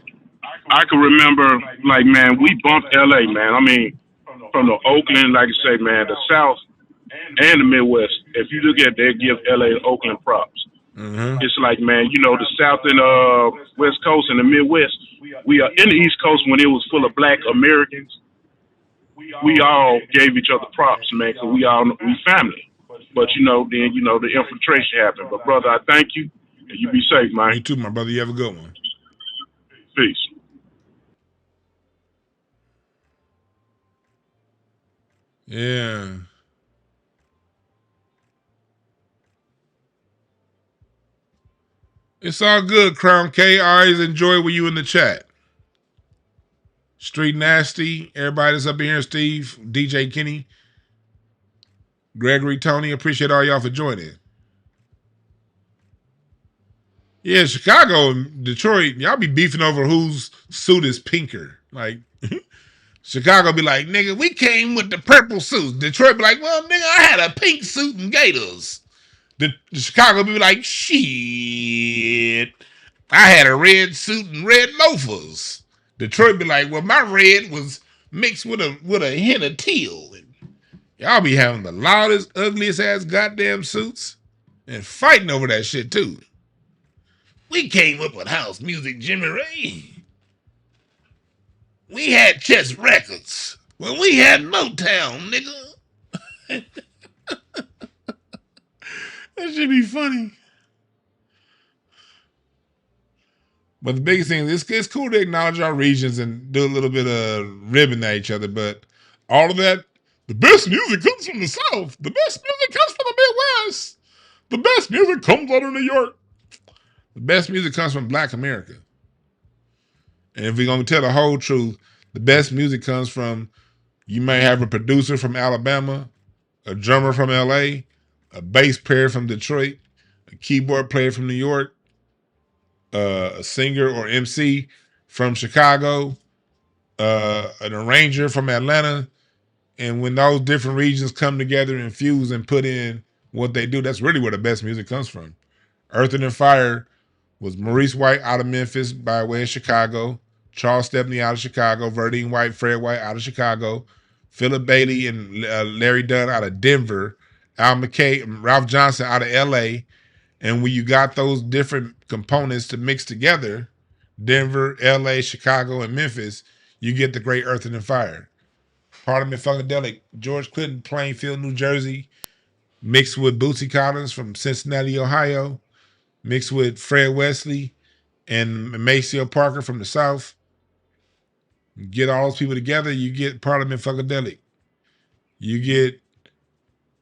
I can remember, like, man, we bumped LA, man. I mean, from the Oakland, like I say, man, the South and the Midwest. If you look at that, give LA and Oakland props. Mm-hmm. It's like, man, you know, the South and West Coast and the Midwest, we are in the East Coast when it was full of Black Americans. We all gave each other props, man, because we family. But, you know, then, you know, the infiltration happened. But, brother, I thank you, and you be safe, man. You too, my brother. You have a good one. Peace. Yeah. It's all good, Crown K. I always enjoy when you in the chat. Street Nasty, everybody that's up in here, Steve, DJ Kenny, Gregory, Tony, appreciate all y'all for joining. Yeah, Chicago and Detroit, y'all be beefing over whose suit is pinker. Like, Chicago be like, nigga, we came with the purple suits. Detroit be like, well, nigga, I had a pink suit and gators. The Chicago be like, shit, I had a red suit and red loafers. Detroit be like, well, my red was mixed with a hint of teal. And y'all be having the loudest, ugliest ass goddamn suits and fighting over that shit too. We came up with house music, Jimmy Ray. We had Chess Records. Well, we had Motown, nigga. That should be funny. But the biggest thing is it's cool to acknowledge our regions and do a little bit of ribbing at each other. But all of that, the best music comes from the South. The best music comes from the Midwest. The best music comes out of New York. The best music comes from Black America. And if we're going to tell the whole truth, the best music comes from, you may have a producer from Alabama, a drummer from LA, a bass player from Detroit, a keyboard player from New York, a singer or MC from Chicago, an arranger from Atlanta. And when those different regions come together and fuse and put in what they do, that's really where the best music comes from. Earth and Fire was Maurice White out of Memphis by way of Chicago, Charles Stepney out of Chicago, Verdine White, Fred White out of Chicago, Philip Bailey and Larry Dunn out of Denver, Al McKay, Ralph Johnson out of LA. And when you got those different components to mix together, Denver, LA, Chicago, and Memphis, you get the great Earth and Fire. Parliament Funkadelic, George Clinton, Plainfield, New Jersey, mixed with Bootsy Collins from Cincinnati, Ohio, mixed with Fred Wesley and Maceo Parker from the South. Get all those people together, you get Parliament Funkadelic. You get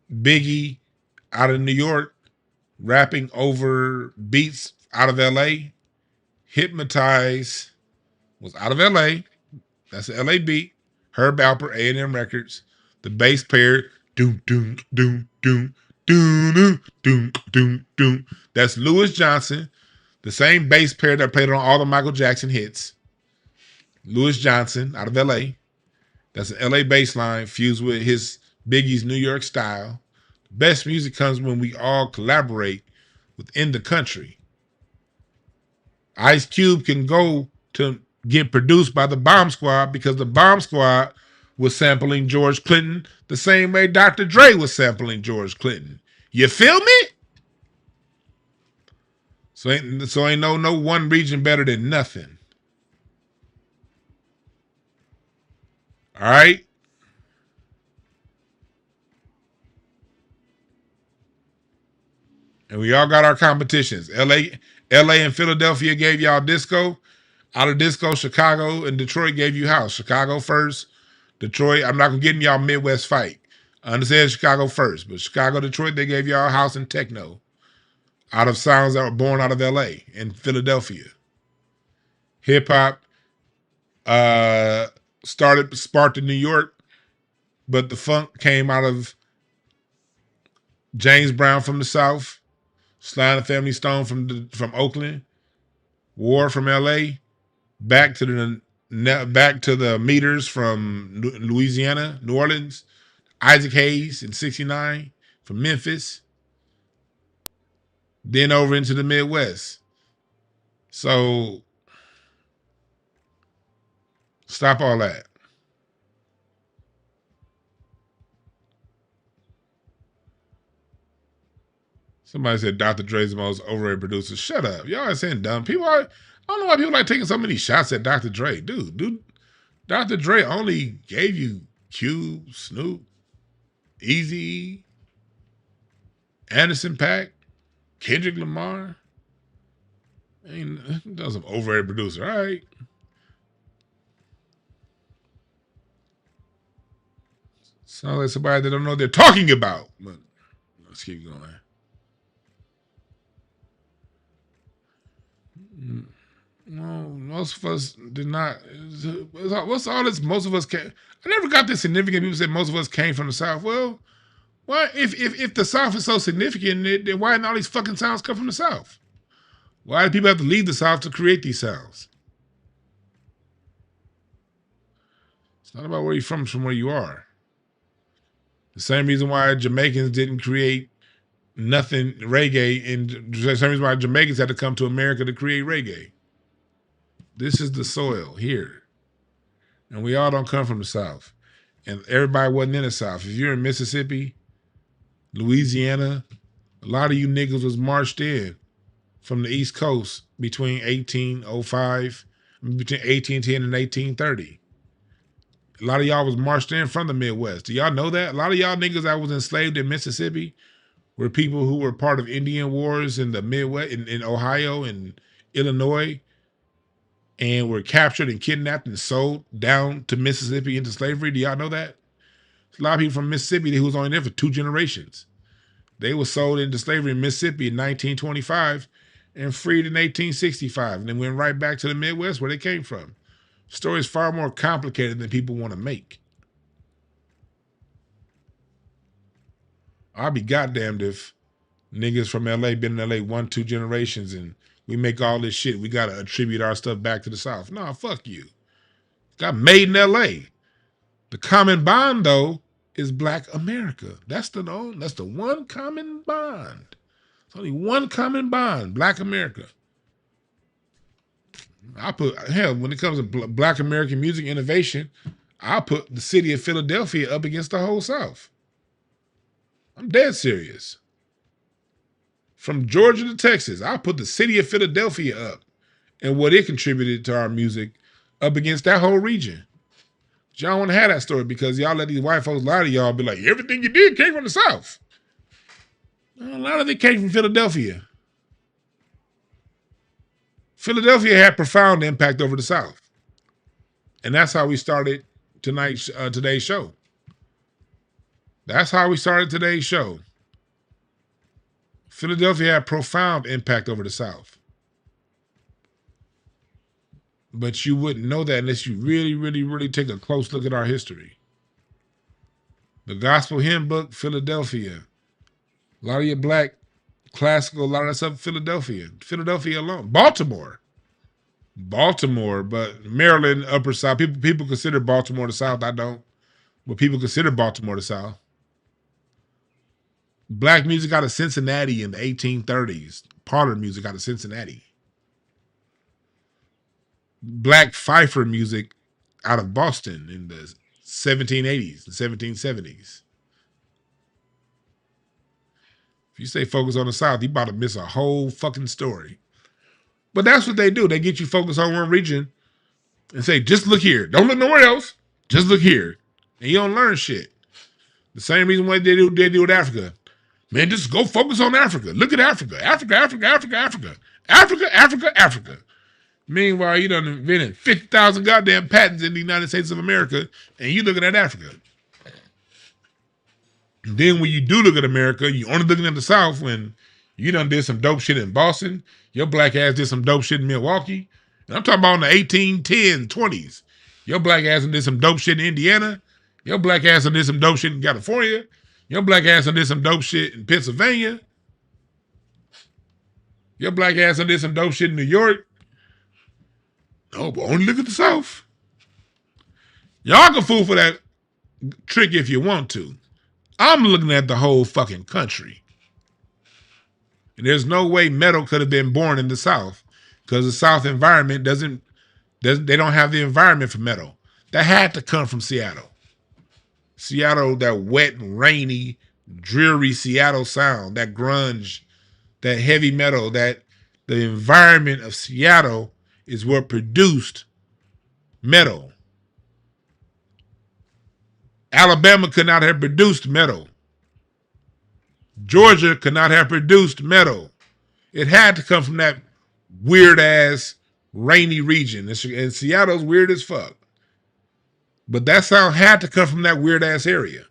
Biggie out of New York rapping over beats out of LA. Hypnotize was out of LA. That's an LA beat. Herb Alpert, A&M Records. The bass player, doom, doom, doom, doom, doom, doom, doom, doom, doom. That's Louis Johnson, the same bass player that played on all the Michael Jackson hits. Louis Johnson out of LA. That's an LA bass line fused with his Biggie's New York style. The best music comes when we all collaborate within the country. Ice Cube can go to get produced by the Bomb Squad because the Bomb Squad was sampling George Clinton the same way Dr. Dre was sampling George Clinton. You feel me? So ain't no one region better than nothing. All right? And we all got our competitions. LA and Philadelphia gave y'all disco. Out of disco, Chicago and Detroit gave you house. Chicago first. Detroit, I'm not going to get in y'all Midwest fight. I understand Chicago first, but Chicago, Detroit, they gave y'all house and techno. Out of sounds that were born out of LA and Philadelphia. Hip hop sparked in New York, but the funk came out of James Brown from the South, Sly and the Family Stone from Oakland, War from LA, back to the Meters from Louisiana, New Orleans, Isaac Hayes in '69 from Memphis, then over into the Midwest. So stop all that. Somebody said Dr. Dre's the most overrated producer. Shut up. Y'all are saying dumb. I don't know why people like taking so many shots at Dr. Dre. Dude, Dr. Dre only gave you Cube, Snoop, Eazy, Anderson .Paak, Kendrick Lamar. I mean, that was an overrated producer. All right. Sounds like somebody that don't know what they're talking about. But let's keep going. No, most of us did not. What's all this? Most of us came. I never got this significant. People said most of us came from the South. Well, why? If the South is so significant, then why didn't all these fucking sounds come from the South? Why do people have to leave the South to create these sounds? It's not about where you're from, it's from where you are. The same reason why Jamaicans didn't create nothing reggae, and the same reason why Jamaicans had to come to America to create reggae. This is the soil here. And we all don't come from the South. And everybody wasn't in the South. If you're in Mississippi, Louisiana, a lot of you niggas was marched in from the East Coast between 1805, between 1810 and 1830. A lot of y'all was marched in from the Midwest. Do y'all know that? A lot of y'all niggas that was enslaved in Mississippi were people who were part of Indian wars in the Midwest, in Ohio and Illinois, and were captured and kidnapped and sold down to Mississippi into slavery. Do y'all know that? There's a lot of people from Mississippi who was only there for 2 generations. They were sold into slavery in Mississippi in 1925 and freed in 1865, and then went right back to the Midwest where they came from. The story is far more complicated than people want to make. I'll be goddamned if niggas from LA been in LA 1-2 generations and we make all this shit. We got to attribute our stuff back to the South. Nah, fuck you. Got made in LA. The common bond, though, is Black America. That's the one common bond. It's only one common bond, Black America. When it comes to Black American music innovation, I'll put the city of Philadelphia up against the whole South. I'm dead serious. From Georgia to Texas, I'll put the city of Philadelphia up and what it contributed to our music up against that whole region. But y'all want to have that story because y'all let these white folks lie to y'all, be like, everything you did came from the South. A lot of it came from Philadelphia. Philadelphia had profound impact over the South. And that's how we started today's show. That's how we started today's show. Philadelphia had profound impact over the South. But you wouldn't know that unless you really, really, really take a close look at our history. The Gospel Hymn Book, Philadelphia. A lot of your Black classical, a lot of that stuff, Philadelphia. Philadelphia alone. Baltimore, but Maryland, Upper South. People consider Baltimore the South. I don't. But people consider Baltimore the South. Black music out of Cincinnati in the 1830s. Parlor music out of Cincinnati. Black fifer music out of Boston in the 1780s and 1770s. If you say focus on the South, you about to miss a whole fucking story. But that's what they do. They get you focused on one region and say, just look here. Don't look nowhere else. Just look here. And you don't learn shit. The same reason why they do with Africa. Man, just go focus on Africa. Look at Africa. Africa. Meanwhile, you done invented 50,000 goddamn patents in the United States of America, and you looking at Africa. And then when you do look at America, you only looking at the South when you done did some dope shit in Boston. Your black ass did some dope shit in Milwaukee. And I'm talking about in the 1810s, 20s. Your black ass done did some dope shit in Indiana. Your black ass done did some dope shit in California. Your black ass done did some dope shit in Pennsylvania. Your black ass done did some dope shit in New York. No, but only look at the South. Y'all can fool for that trick if you want to. I'm looking at the whole fucking country. And there's no way metal could have been born in the South because the South environment they don't have the environment for metal. That had to come from Seattle. Seattle, that wet, rainy, dreary Seattle sound, that grunge, that heavy metal, that the environment of Seattle is what produced metal. Alabama could not have produced metal. Georgia could not have produced metal. It had to come from that weird-ass, rainy region. And Seattle's weird as fuck. But that sound had to come from that weird-ass area.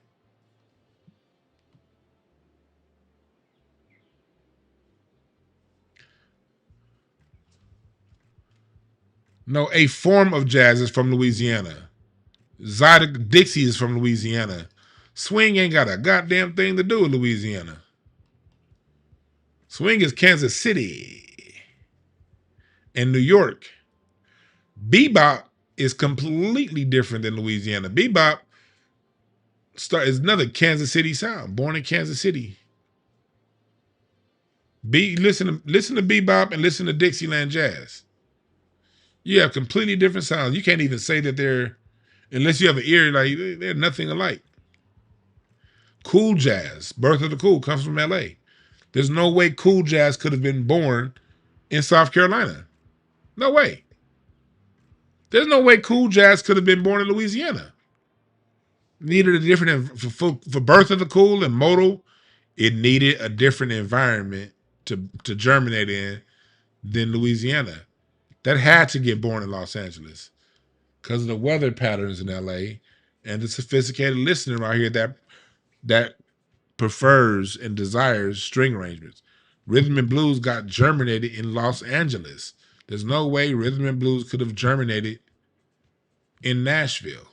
No, a form of jazz is from Louisiana. Zydeco Dixie is from Louisiana. Swing ain't got a goddamn thing to do with Louisiana. Swing is Kansas City and New York. Bebop is completely different than Louisiana. Bebop is another Kansas City sound, born in Kansas City. Listen to bebop and listen to Dixieland jazz. You have completely different sounds. You can't even say that they're, unless you have an ear, like they're nothing alike. Cool jazz, Birth of the Cool, comes from LA. There's no way cool jazz could have been born in South Carolina. No way. There's no way cool jazz could have been born in Louisiana. Needed a different, for Birth of the Cool and Modal, it needed a different environment to germinate in than Louisiana. That had to get born in Los Angeles because of the weather patterns in LA and the sophisticated listener out here that prefers and desires string arrangements. Rhythm and blues got germinated in Los Angeles. There's no way rhythm and blues could have germinated in Nashville.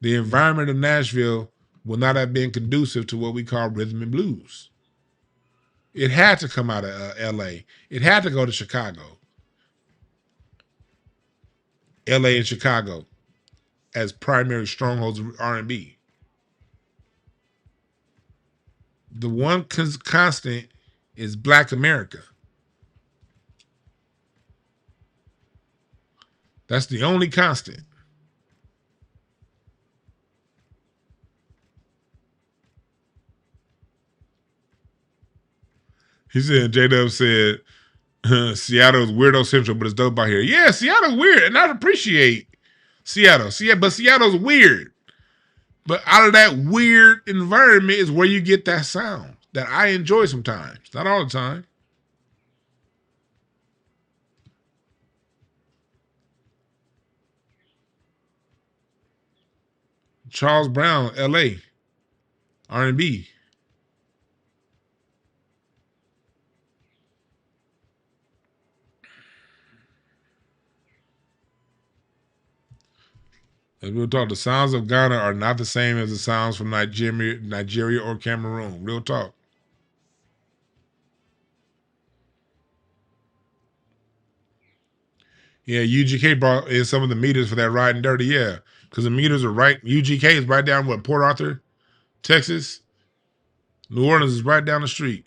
The environment of Nashville would not have been conducive to what we call rhythm and blues. It had to come out of LA. It had to go to Chicago. LA and Chicago as primary strongholds of R&B. The one constant is Black America. That's the only constant. He said, J-Dub said, Seattle's weirdo central, but it's dope out here. Yeah, Seattle's weird, and I appreciate Seattle. But Seattle's weird. But out of that weird environment is where you get that sound that I enjoy sometimes. Not all the time. Charles Brown, L.A., R&B. As we'll talk, the sounds of Ghana are not the same as the sounds from Nigeria or Cameroon. Real talk. Yeah, UGK brought in some of the meters for that riding dirty. Yeah, because the meters are right. UGK is right down with Port Arthur, Texas. New Orleans is right down the street.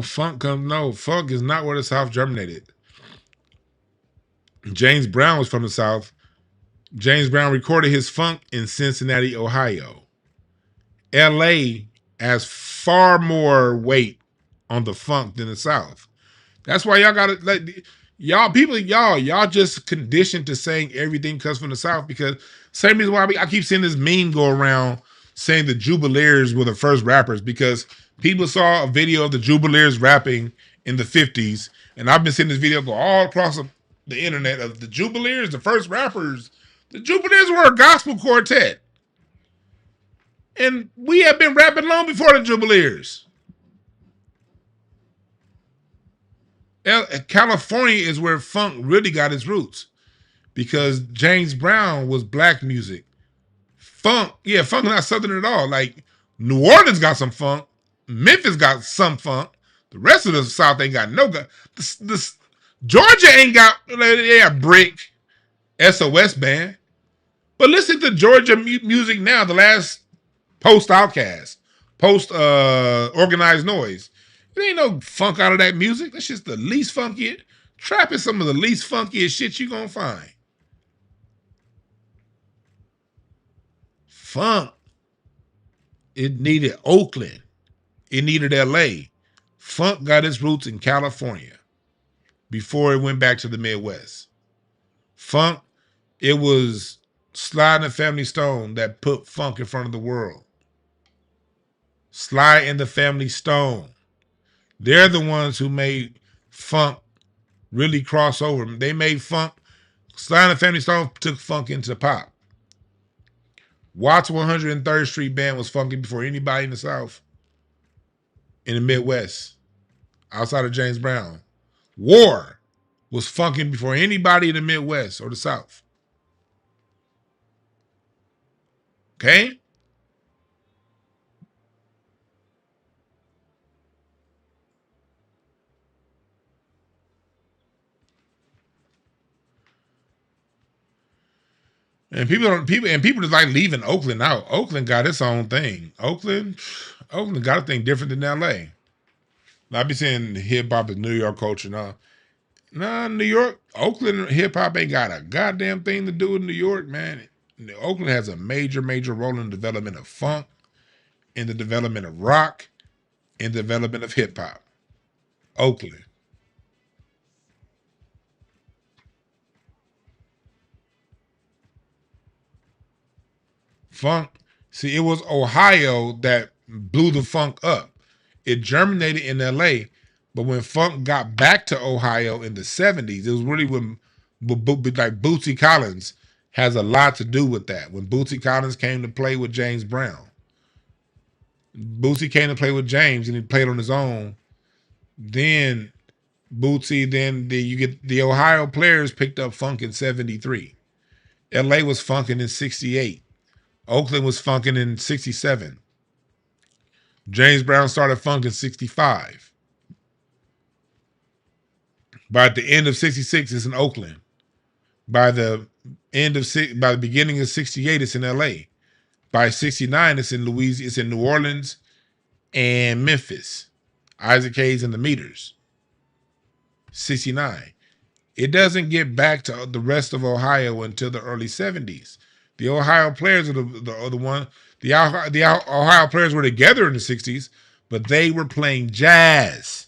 Funk is not where the South germinated. James Brown was from the South. James Brown recorded his funk in Cincinnati, Ohio. LA has far more weight on the funk than the South. That's why y'all gotta y'all just conditioned to saying everything comes from the South, because same reason why I keep seeing this meme go around saying the Jubileers were the first rappers, because people saw a video of the Jubileers rapping in the 50s, and I've been seeing this video go all across the internet of the Jubileers, the first rappers. The Jubileers were a gospel quartet. And we have been rapping long before the Jubileers. California is where funk really got its roots, because James Brown was black music. Funk is not Southern at all. Like, New Orleans got some funk. Memphis got some funk. The rest of the South ain't got no. Georgia ain't got. They have Brick, SOS Band. But listen to Georgia music now. The last post Outkast, post Organized Noise. There ain't no funk out of that music. That's just the least funky. Trap is some of the least funkiest shit you gonna find. Funk. It needed Oakland. It needed LA. Funk got its roots in California before it went back to the Midwest. Funk, it was Sly and the Family Stone that put funk in front of the world. Sly and the Family Stone. They're the ones who made funk really cross over. They made funk. Sly and the Family Stone took funk into pop. Watts 103rd Street Band was funky before anybody in the South. In the Midwest. Outside of James Brown. War was funky before anybody in the Midwest or the South. Okay? And people just like leaving Oakland out. Oakland got its own thing. Oakland got a thing different than LA. I be saying hip hop is New York culture now. Nah, New York, Oakland hip hop ain't got a goddamn thing to do with New York, man. Oakland has a major role in the development of funk, in the development of rock, in the development of hip hop. Oakland. Funk. See, it was Ohio that blew the funk up. It germinated in LA, but when funk got back to Ohio in the 70s, it was really when like Bootsy Collins has a lot to do with that. When Bootsy Collins came to play with James Brown. Bootsy came to play with James and he played on his own. Then you get the Ohio players picked up funk in 73. LA was funking in 68. Oakland was funking in 67. James Brown started funk in 65. By the end of 66, it's in Oakland. By the beginning of 68, it's in LA. By 69, it's in Louisiana, it's in New Orleans and Memphis. Isaac Hayes and the Meters. 69. It doesn't get back to the rest of Ohio until the early 70s. The Ohio players are the one. The Ohio players were together in the 60s, but they were playing jazz.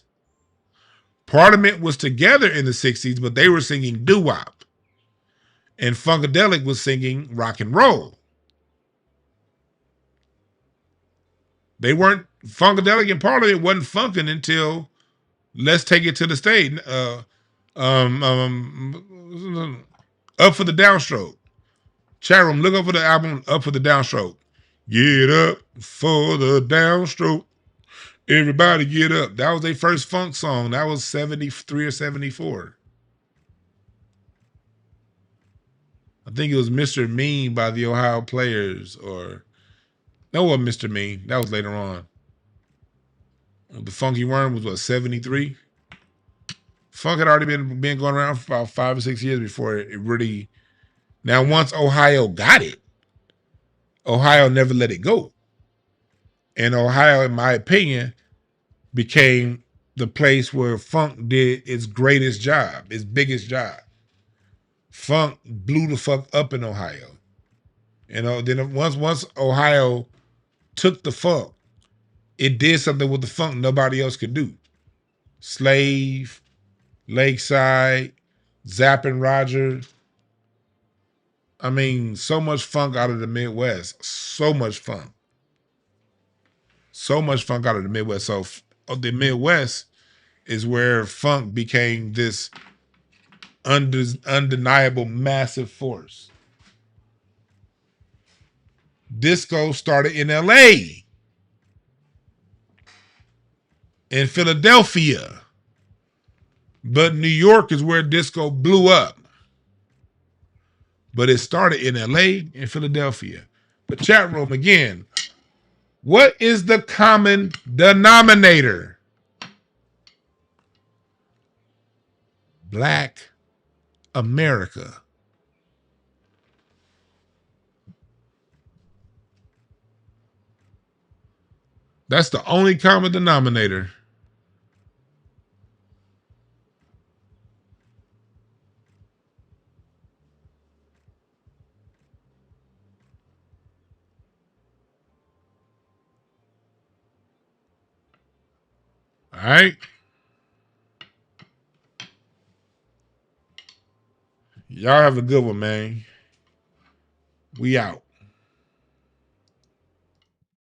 Parliament was together in the 60s, but they were singing doo-wop. And Funkadelic was singing rock and roll. They weren't, Funkadelic and Parliament wasn't funking until Let's Take It to the Stage. Up for the Downstroke. Chat room, look up for the album Up for the Downstroke. Get up for the downstroke. Everybody get up. That was their first funk song. That was 73 or 74. I think it was Mr. Mean by the Ohio Players, or that wasn't Mr. Mean. That was later on. The Funky Worm was what, 73? Funk had already been going around for about 5 or 6 years before it really. Now, once Ohio got it, Ohio never let it go. And Ohio, in my opinion, became the place where funk did its greatest job, its biggest job. Funk blew the fuck up in Ohio. You know, then once Ohio took the funk, it did something with the funk nobody else could do. Slave, Lakeside, Zapp and Roger. I mean, so much funk out of the Midwest. So much funk. So much funk out of the Midwest. So the Midwest is where funk became this undeniable massive force. Disco started in LA, in Philadelphia, but New York is where disco blew up. But it started in LA and Philadelphia. But chat room again, what is the common denominator? Black America. That's the only common denominator. All right. Y'all have a good one, man. We out.